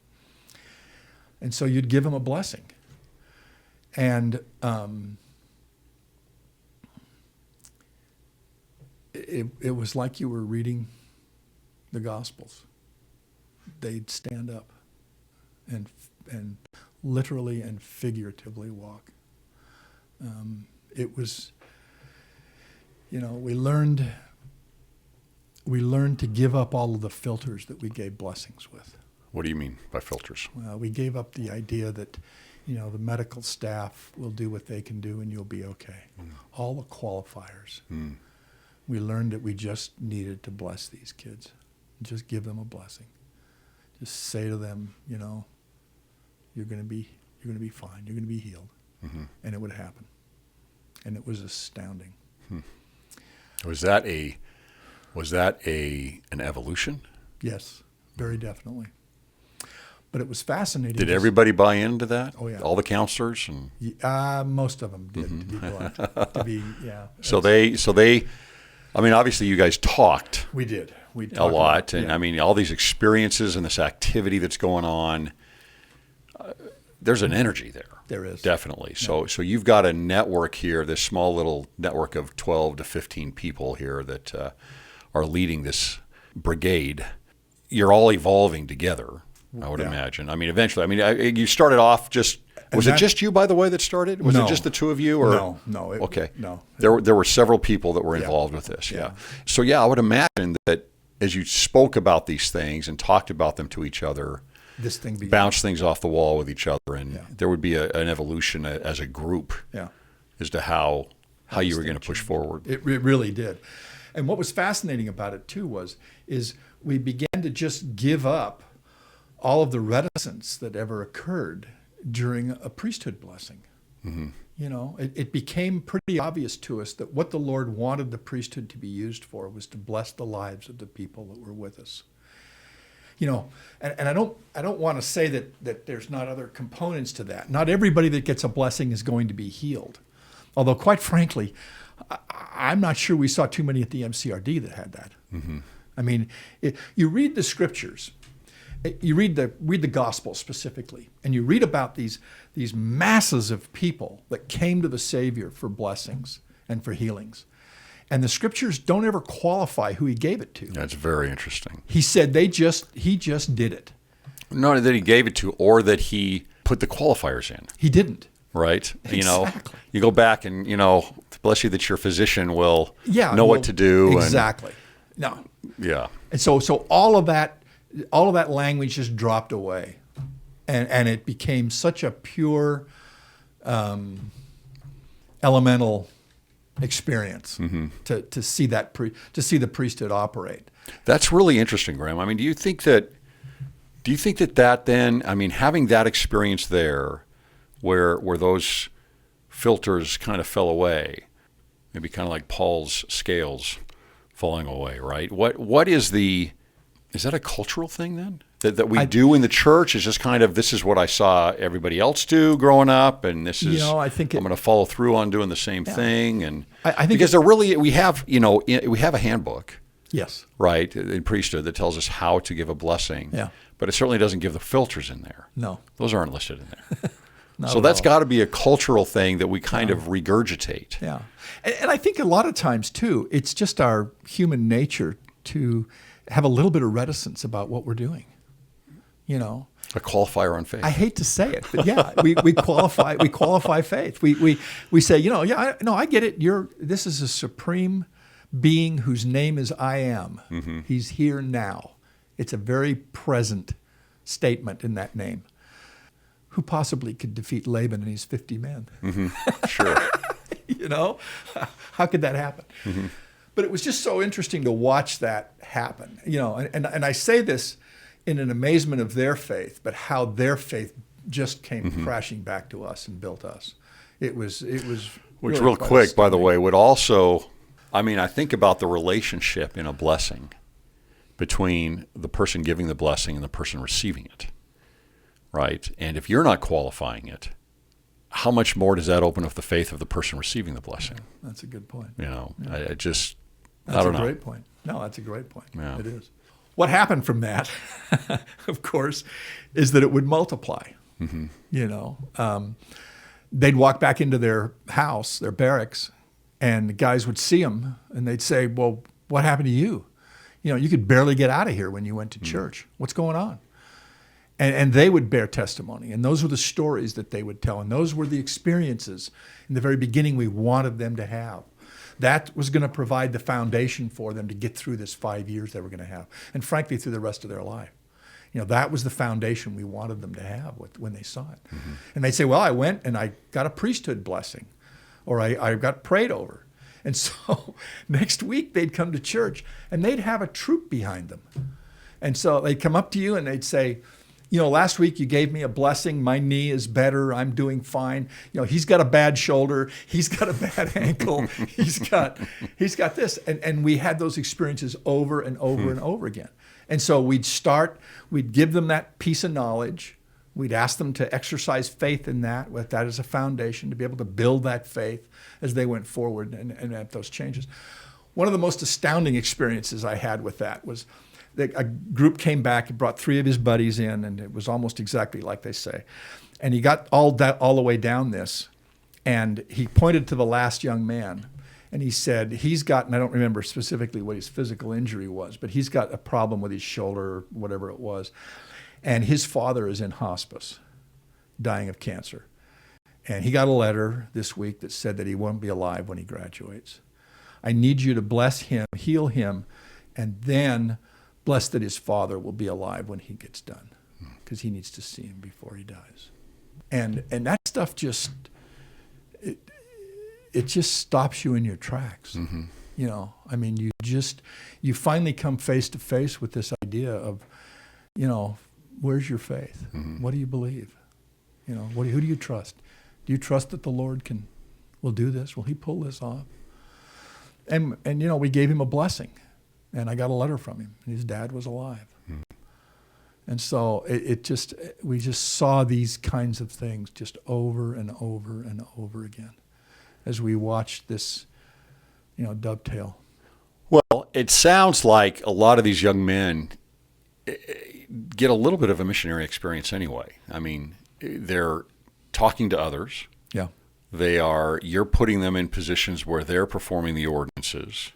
And so you'd give them a blessing. And it was like you were reading the Gospels. They'd stand up and literally and figuratively walk. It was, we learned to give up all of the filters that we gave blessings with.
What do you mean by filters?
Well, we gave up the idea that, the medical staff will do what they can do and you'll be okay. All the qualifiers. We learned that we just needed to bless these kids. Just give them a blessing. Just say to them, you're going to be fine. You're going to be healed. And it would happen. And it was astounding.
Was that an evolution?
Yes, very definitely. But it was fascinating.
Did everybody buy into that?
Oh, yeah.
All the counselors and
most of them did. To be blunt. Yeah.
So they. Obviously, you guys talked.
We did. We talked
a lot, and all these experiences and this activity that's going on. There's an energy there.
There is
definitely. So you've got a network here, this small little network of 12 to 15 people here that are leading this brigade. You're all evolving together, I would imagine. Eventually, you started off just. Was it just you, by the way, that started? Was it just the two of you? Or?
No.
Okay.
No.
There were several people that were involved with this. Yeah. So I would imagine that as you spoke about these things and talked about them to each other,
this thing began.
bounce things off the wall with each other, and
Yeah.
there would be an evolution as a group
Yeah.
as to how you were going to push forward.
It really did. And what was fascinating about it too is we began to just give up all of the reticence that ever occurred during a priesthood blessing.
Mm-hmm.
You know, it became pretty obvious to us that what the Lord wanted the priesthood to be used for was to bless the lives of the people that were with us. You know, and I don't want to say that there's not other components to that. Not everybody that gets a blessing is going to be healed. Although, quite frankly, I'm not sure we saw too many at the MCRD that had that.
Mm-hmm.
I mean, you read the scriptures, you read the gospel specifically, and you read about these masses of people that came to the Savior for blessings and for healings. And the scriptures don't ever qualify who he gave it to.
That's very interesting.
He said he just did it.
Not that he gave it to, or that he put the qualifiers in.
He didn't.
Right?
Exactly.
You know, you go back and, bless you that your physician will know what to do.
Exactly. No.
Yeah.
And so all of that language just dropped away, and it became such a pure, elemental experience to see that the priesthood operate.
That's really interesting, Graham. I mean, do you think that then, I mean, having that experience there, where those filters kind of fell away, maybe kind of like Paul's scales falling away, right? What is that a cultural thing then? That we do in the church is just kind of, this is what I saw everybody else do growing up, and this is,
I think
I'm going to follow through on doing the same thing. And
I think
because we have a handbook,
yes,
right, in priesthood that tells us how to give a blessing, but it certainly doesn't give the filters in there.
No.
Those aren't listed in there. So that's got to be a cultural thing that we kind of regurgitate.
Yeah. And I think a lot of times, too, it's just our human nature to have a little bit of reticence about what we're doing. You know,
a qualifier on faith.
I hate to say it, but yeah, we qualify faith. We say, I get it. This is a supreme being whose name is I am.
Mm-hmm.
He's here now. It's a very present statement in that name. Who possibly could defeat Laban and his 50 men?
Mm-hmm. Sure.
How could that happen?
Mm-hmm.
But it was just so interesting to watch that happen. And I say this in an amazement of their faith, but how their faith just came crashing back to us and built us. It was
Which
really
real
quite
quick, by the
astounding.
way, would also, I think about the relationship in a blessing between the person giving the blessing and the person receiving it, right? And if you're not qualifying it, how much more does that open up the faith of the person receiving the blessing?
That's a good point.
I don't
That's
know.
a great point. No, that's a great point.
Yeah.
It is. What happened from that, of course, is that it would multiply.
Mm-hmm.
They'd walk back into their house, their barracks, and the guys would see them, and they'd say, "Well, what happened to you? You could barely get out of here when you went to church. What's going on?" And they would bear testimony, and those were the stories that they would tell, and those were the experiences in the very beginning we wanted them to have. That was going to provide the foundation for them to get through this 5 years they were going to have, and frankly, through the rest of their life. That was the foundation we wanted them to have when they saw it. Mm-hmm. And they'd say, well, I went and I got a priesthood blessing, or I got prayed over. And so next week they'd come to church, and they'd have a troop behind them. And so they'd come up to you and they'd say, last week you gave me a blessing. My knee is better. I'm doing fine. He's got a bad shoulder. He's got a bad ankle. He's got this. And we had those experiences over and over and over again. And so we'd give them that piece of knowledge. We'd ask them to exercise faith in that, with that as a foundation, to be able to build that faith as they went forward and at those changes. One of the most astounding experiences I had with that was a group came back and brought 3 of his buddies in, and it was almost exactly like they say. And he got all the way down this, and he pointed to the last young man, and he said, he's got, and I don't remember specifically what his physical injury was, but he's got a problem with his shoulder or whatever it was. And his father is in hospice, dying of cancer. And he got a letter this week that said that he won't be alive when he graduates. I need you to bless him, heal him, and then blessed that his father will be alive when he gets done, because he needs to see him before he dies. And that stuff just, it just stops you in your tracks.
Mm-hmm.
You know, I mean, you finally come face to face with this idea of, you know, where's your faith?
Mm-hmm.
What do you believe? You know, who do you trust? Do you trust that the Lord will do this? Will he pull this off? And you know, we gave him a blessing, and I got a letter from him, and his dad was alive. Mm-hmm. And so we just saw these kinds of things just over and over and over again as we watched this, you know, dovetail.
Well, it sounds like a lot of these young men get a little bit of a missionary experience anyway. I mean, they're talking to others.
Yeah.
You're putting them in positions where they're performing the ordinances.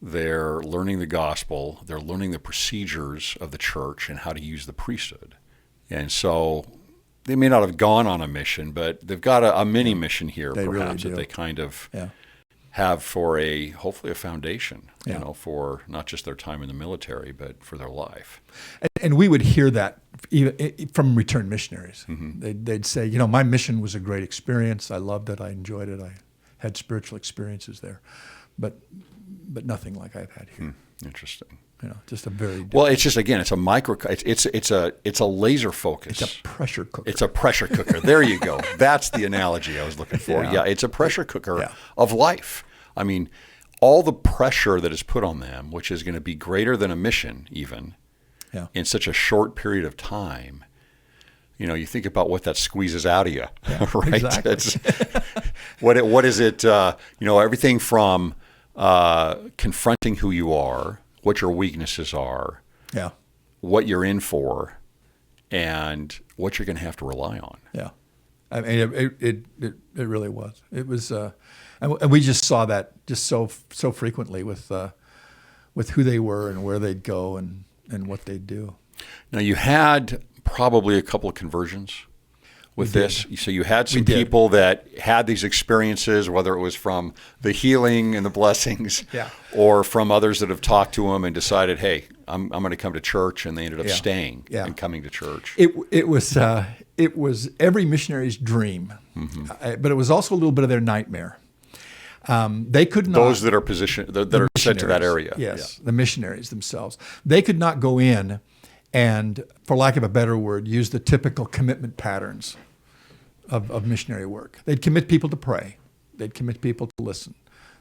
They're learning the gospel. They're learning the procedures of the church and how to use the priesthood. And so they may not have gone on a mission, but they've got a mini mission here,
they
perhaps,
really
that they kind of
yeah.
have for hopefully a foundation,
yeah.
you know, for not just their time in the military, but for their life.
And we would hear that even from returned missionaries.
Mm-hmm.
They'd say, you know, my mission was a great experience. I loved it. I enjoyed it. I had spiritual experiences there, but nothing like I've had here.
Interesting.
You know, just a very
well. It's just, again, it's a micro. It's a laser focus.
It's a pressure cooker.
It's a pressure cooker. There you go. That's the analogy I was looking for. Yeah, it's a pressure cooker of life. I mean, all the pressure that is put on them, which is going to be greater than a mission, even in such a short period of time. You know, you think about what that squeezes out of you, right?
Exactly.
It's, what is it? You know, everything from confronting who you are, what your weaknesses are, what you're in for, and what you're going to have to rely on.
Yeah, I mean, it really was. It was, and we just saw that just so frequently with who they were and where they'd go and what they'd do.
Now, you had probably a couple of conversions with this. So you had some people that had these experiences, whether it was from the healing and the blessings or from others that have talked to them and decided, hey, I'm going to come to church, and they ended up staying and coming to church.
It was every missionary's dream, but it was also a little bit of their nightmare. They could not.
Those that are positioned, that are sent to that area.
Yes, the missionaries themselves. They could not go in and, for lack of a better word, use the typical commitment patterns of missionary work. They'd commit people to pray. They'd commit people to listen.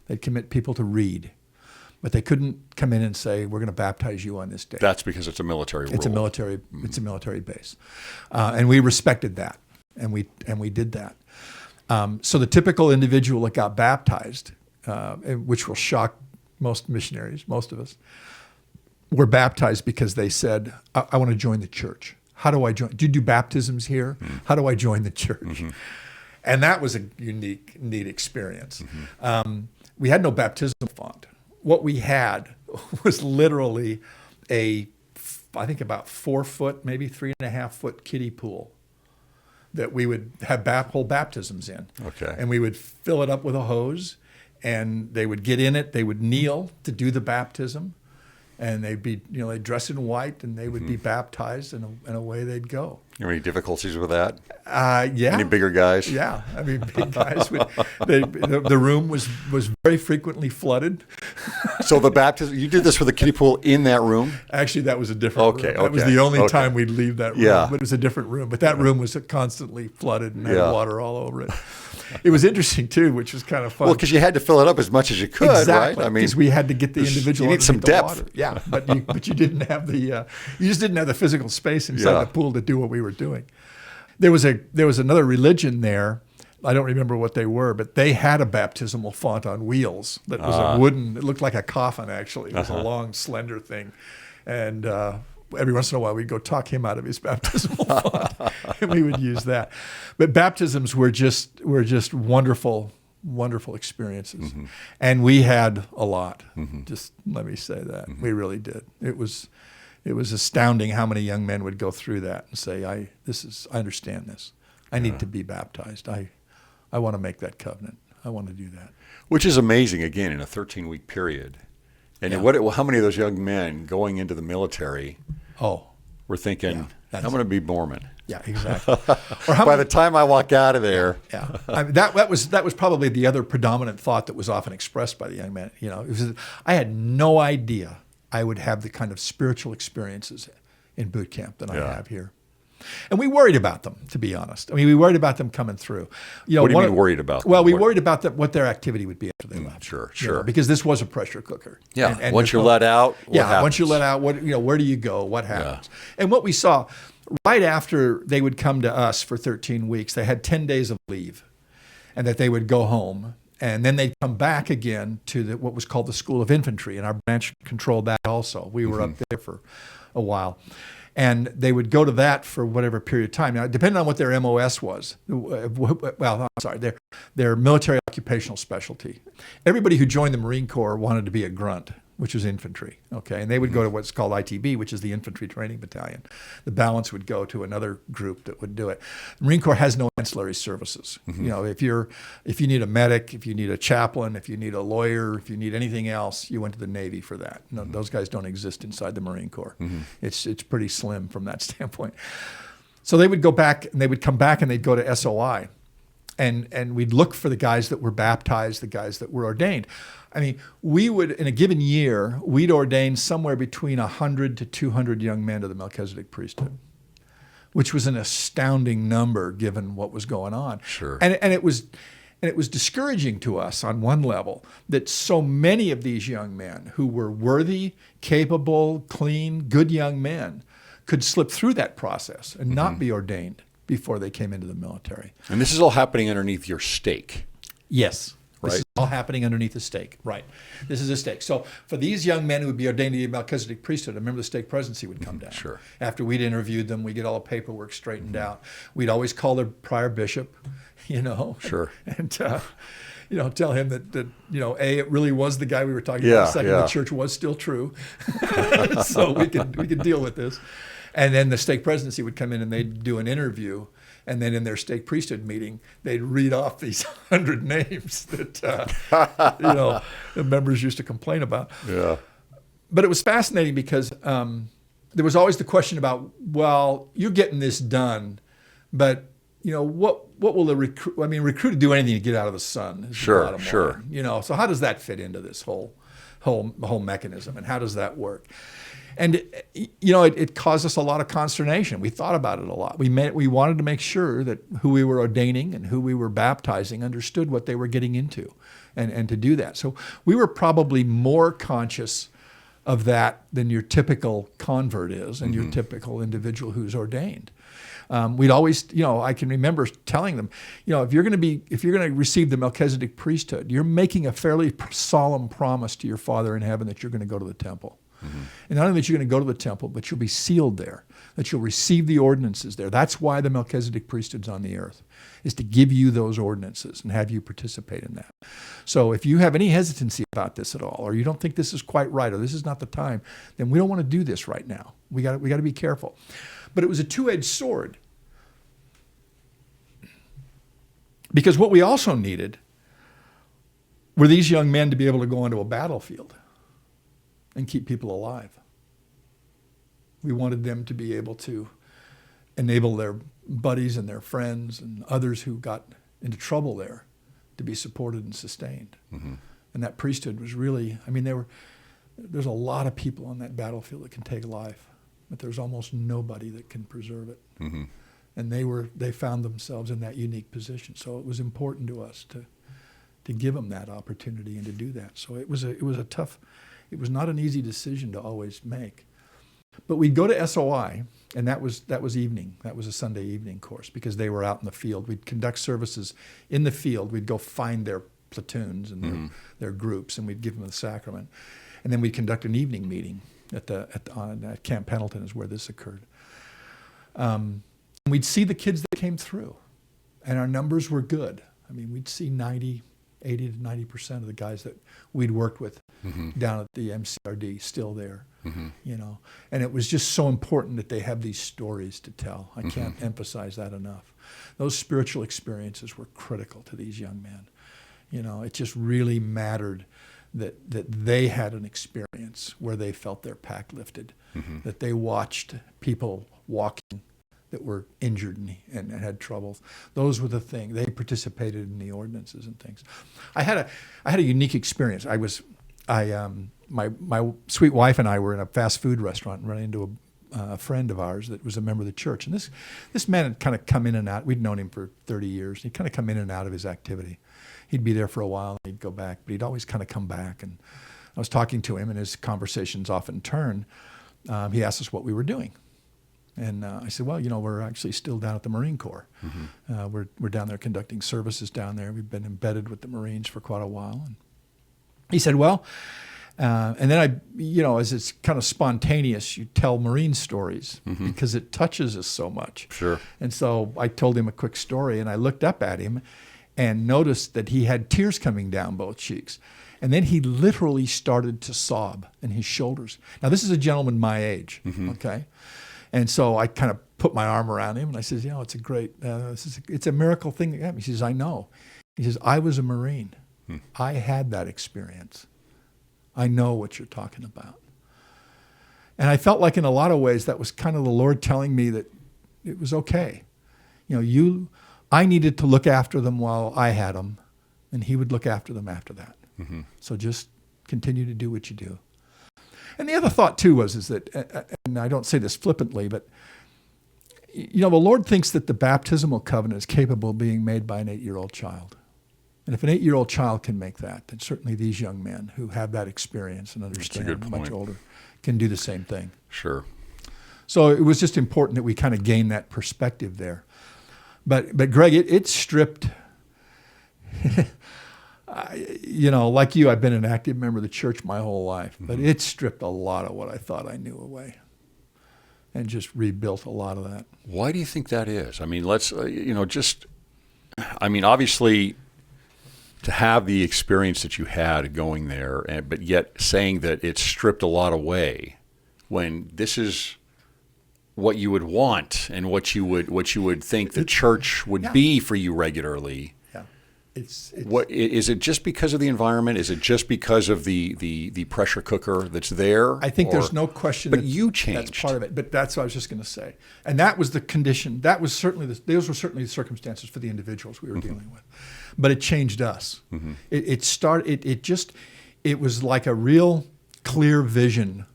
They'd commit people to read. But they couldn't come in and say, we're going to baptize you on this day.
That's because it's a military rule.
It's a military base. And we respected that. And we did that. So the typical individual that got baptized, which will shock most missionaries, most of us, were baptized because they said, I want to join the church. How do I join? Do you do baptisms here? How do I join the church? And that was a unique, neat experience. We had no baptismal font. What we had was literally I think about 4 foot, maybe 3.5 foot kiddie pool that we would have hold baptisms in.
Okay.
And we would fill it up with a hose, and they would get in it. They would kneel to do the baptism. And they'd be, you know, they'd dress in white, and they would be baptized, and away they'd go.
Any difficulties with that?
Yeah.
Any bigger guys?
Yeah, I mean, big guys. The room was very frequently flooded.
So the baptism, you did this for the kiddie pool in that room?
Actually, that was a different room. That was
Okay.
the only time we'd leave that room.
Yeah.
But it was a different room. But that room was constantly flooded and had water all over it. It was interesting too, which was kind of fun.
Well, because you had to fill it up as much as you could,
exactly,
right? I mean,
because we had to get the individual.
You need some depth.
Water. Yeah, but you didn't have you just didn't have the physical space inside the pool to do what we were doing. There was another religion there. I don't remember what they were, but they had a baptismal font on wheels that was a wooden. It looked like a coffin, actually. It was a long, slender thing, and every once in a while we'd go talk him out of his baptismal font, and we would use that. But baptisms were just wonderful, wonderful experiences, and we had a lot. Just let me say that we really did. It was astounding how many young men would go through that and say, I understand this. I need to be baptized. I want to make that covenant. I want to do that.
Which is amazing, again, in a 13-week period, And
Yeah.
how many of those young men going into the military
Oh,
were thinking,
that's
I'm going to be Mormon?
yeah, exactly. Or how
By
many,
the time I walk out of there,
yeah, I mean, that was probably the other predominant thought that was often expressed by the young men. You know, it was, I had no idea I would have the kind of spiritual experiences in boot camp that I
Yeah.
have here. And we worried about them, to be honest. I mean, we worried about them coming through. You know,
What do you mean worried about them?
Well, we
What-
worried about what their activity would be after they left.
sure,
you know,
sure.
because this was a pressure cooker.
yeah,
And
once
there's
you're
no-
let out, what
yeah, once you're
happens?
let out, where do you go? What happens? And what we saw right after they would come to us for 13 weeks, they had 10 days of leave, and that they would go home, and then they'd come back again to what was called the School of Infantry, and our branch controlled that also. We were up there for a while. And they would go to that for whatever period of time. Now, depending on what their MOS was, well, I'm sorry, their military occupational specialty. Everybody who joined the Marine Corps wanted to be a grunt, which was infantry, okay? And they would go to what's called ITB, which is the Infantry Training Battalion. The balance would go to another group that would do it. The Marine Corps has no ancillary services. You know, if you need a medic, if you need a chaplain, if you need a lawyer, if you need anything else, you went to the Navy for that. No, those guys don't exist inside the Marine Corps. It's pretty slim from that standpoint. So they would go back, and they would come back, and they'd go to SOI. And we'd look for the guys that were baptized, the guys that were ordained. I mean, we would, in a given year, we'd ordain somewhere between 100 to 200 young men to the Melchizedek priesthood, which was an astounding number given what was going on.
Sure.
And it was discouraging to us on one level that so many of these young men who were worthy, capable, clean, good young men could slip through that process and not be ordained before they came into the military.
And this is all happening underneath your stake.
Yes. This
Right.
is all happening underneath the stake. Right. This is a stake. So for these young men who would be ordained to the Melchizedek priesthood, I remember the stake presidency would come down.
Sure.
After we'd interviewed them, we get all the paperwork straightened out. We'd always call their prior bishop, you know.
Sure.
And, you know, tell him that A, it really was the guy we were talking
Yeah,
about. Second,
yeah.
the church was still true. So we could deal with this. And then the stake presidency would come in and they'd do an interview. And then in their stake priesthood meeting, they'd read off these 100 names that, you know, the members used to complain about.
Yeah.
But it was fascinating because there was always the question about, well, you're getting this done, but, you know, what will the recruit, I mean, recruit do anything to get out of the sun. Is the
Sure,
bottom
sure.
line. You know, so how does that fit into this whole mechanism, and how does that work? And, you know, it caused us a lot of consternation. We thought about it a lot. We wanted to make sure that who we were ordaining and who we were baptizing understood what they were getting into, and to do that. So we were probably more conscious of that than your typical convert is and your typical individual who's ordained. We'd always, you know, I can remember telling them, you know, if you're going to receive the Melchizedek priesthood, you're making a fairly solemn promise to your Father in heaven that you're going to go to the temple. And not only that you're going to go to the temple, but you'll be sealed there, that you'll receive the ordinances there. That's why the Melchizedek priesthood's on the earth, is to give you those ordinances and have you participate in that. So if you have any hesitancy about this at all, or you don't think this is quite right, or this is not the time, then we don't want to do this right now. We got to be careful. But it was a two-edged sword. Because what we also needed were these young men to be able to go onto a battlefield and keep people alive. We wanted them to be able to enable their buddies and their friends and others who got into trouble there to be supported and sustained. And that priesthood was really, I mean, there's a lot of people on that battlefield that can take life, but there's almost nobody that can preserve it. And they found themselves in that unique position. So it was important to us to give them that opportunity and to do that. So it was not an easy decision to always make. But we'd go to SOI, and that was evening. That was a Sunday evening course because they were out in the field. We'd conduct services in the field. We'd go find their platoons and their groups, and we'd give them the sacrament. And then we'd conduct an evening meeting at Camp Pendleton is where this occurred. And we'd see the kids that came through, and our numbers were good. I mean, we'd see 80 to 90% of the guys that we'd worked with down at the MCRD still there, you know. And it was just so important that they have these stories to tell. I can't emphasize that enough. Those spiritual experiences were critical to these young men. You know, it just really mattered that they had an experience where they felt their pack lifted, that they watched people walking that were injured and had troubles. Those were the things. They participated in the ordinances and things. I had a unique experience. My sweet wife and I were in a fast food restaurant and ran into a friend of ours that was a member of the church. And this man had kind of come in and out. We'd known him for 30 years. He'd kind of come in and out of his activity. He'd be there for a while, and he'd go back, but he'd always kind of come back. And I was talking to him, and his conversations often turned. He asked us what we were doing. And I said, well, we're actually still down at the Marine Corps. We're down there conducting services down there. We've been embedded with the Marines for quite a while. And he said, well, and then as it's kind of spontaneous, you tell Marine stories because it touches us so much.
Sure.
And so I told him a quick story, and I looked up at him and noticed that he had tears coming down both cheeks. And then he literally started to sob in his shoulders. Now, this is a gentleman my age, okay? And so I kind of put my arm around him, and I said, it's a great, it's a miracle thing that happened. He says, I know. He says, I was a Marine. I had that experience. I know what you're talking about. And I felt like in a lot of ways that was kind of the Lord telling me that it was okay. I needed to look after them while I had them, and he would look after them after that. So just continue to do what you do. And the other thought too is that, and I don't say this flippantly, but the Lord thinks that the baptismal covenant is capable of being made by an 8-year-old child. And if an 8-year-old child can make that, then certainly these young men who have that experience and understand much older can do the same thing.
Sure.
So it was just important that we kind of gain that perspective there. But Greg, it stripped, like you, I've been an active member of the church my whole life, but it stripped a lot of what I thought I knew away and just rebuilt a lot of that.
Why do you think that is? I mean, obviously to have the experience that you had going there, but yet saying that it stripped a lot away when this is what you would want and what you would think the church would be for you regularly.
Yeah. It's
what is it? Just because of the environment? Is it just because of the pressure cooker that's there?
I think there's no question.
But you changed.
That's part of it. But that's what I was just going to say. And that was the condition. Those were certainly the circumstances for the individuals we were dealing with. But it changed us. It was like a real clear vision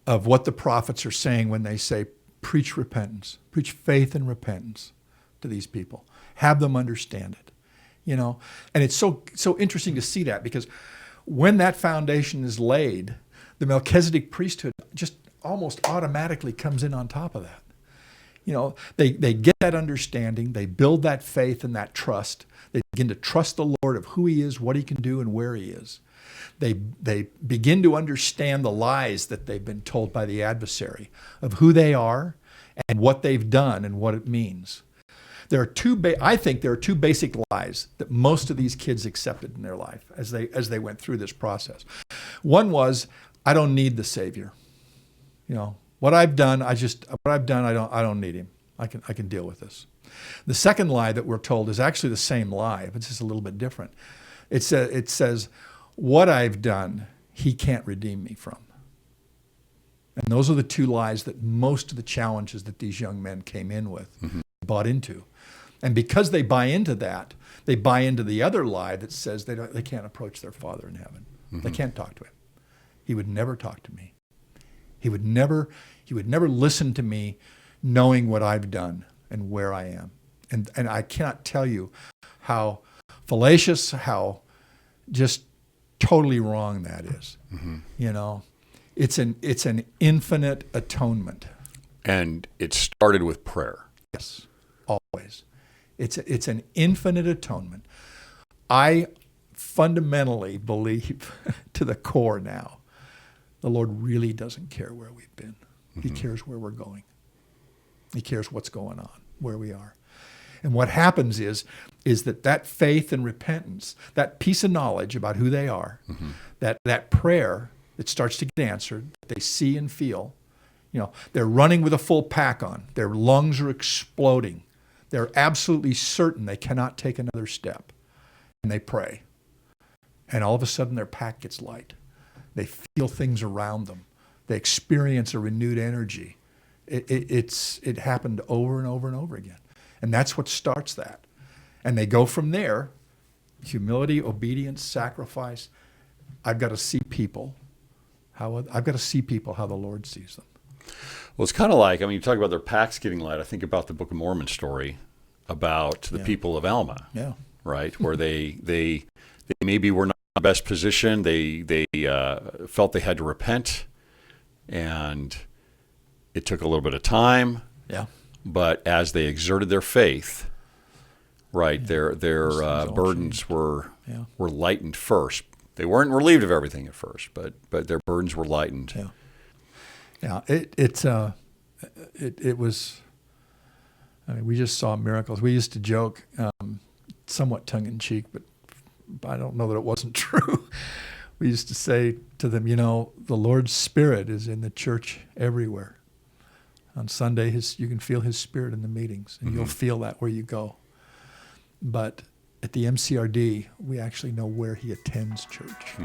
of what the prophets are saying when they say, preach repentance, preach faith and repentance to these people. Have them understand it. And it's so interesting to see that, because when that foundation is laid, the Melchizedek priesthood just almost automatically comes in on top of that. They get that understanding, they build that faith and that trust, they begin to trust the Lord of who he is, what he can do, and where he is. They begin to understand the lies that they've been told by the adversary of who they are and what they've done and what it means. I think there are two basic lies that most of these kids accepted in their life as they went through this process. One was, I don't need the Savior. What I've done, I don't need him. I can deal with this. The second lie that we're told is actually the same lie, but it's just a little bit different. It says, what I've done, he can't redeem me from. And those are the two lies that most of the challenges that these young men came in with bought into. And because they buy into that, they buy into the other lie that says they can't approach their Father in heaven. They can't talk to him. He would never talk to me. He would never listen to me knowing what I've done and where I am. And I cannot tell you how fallacious, how just totally wrong that is. It's an infinite atonement.
And it started with prayer.
Yes, always. It's an infinite atonement. I fundamentally believe to the core now, the Lord really doesn't care where we've been. He cares where we're going. He cares what's going on, where we are. And what happens is that faith and repentance, that piece of knowledge about who they are, that prayer that starts to get answered, that they see and feel, they're running with a full pack on. Their lungs are exploding. They're absolutely certain they cannot take another step. And they pray. And all of a sudden their pack gets light. They feel things around them. They experience a renewed energy. It happened over and over and over again. And that's what starts that. And they go from there, humility, obedience, sacrifice. I've got to see people how the Lord sees them.
Well, it's kind of like, I mean, you talk about their packs getting light. I think about the Book of Mormon story about the people of Alma, right? Where they maybe were not in the best position. They felt they had to repent, and it took a little bit of time.
Yeah.
But as they exerted their faith, right, their burdens were lightened first. They weren't relieved of everything at first, but their burdens were lightened.
Yeah. Yeah. It was. I mean, we just saw miracles. We used to joke, somewhat tongue in cheek, but I don't know that it wasn't true. We used to say to them, the Lord's Spirit is in the church everywhere. On Sunday, you can feel His Spirit in the meetings, and you'll feel that where you go. But at the MCRD, we actually know where He attends church.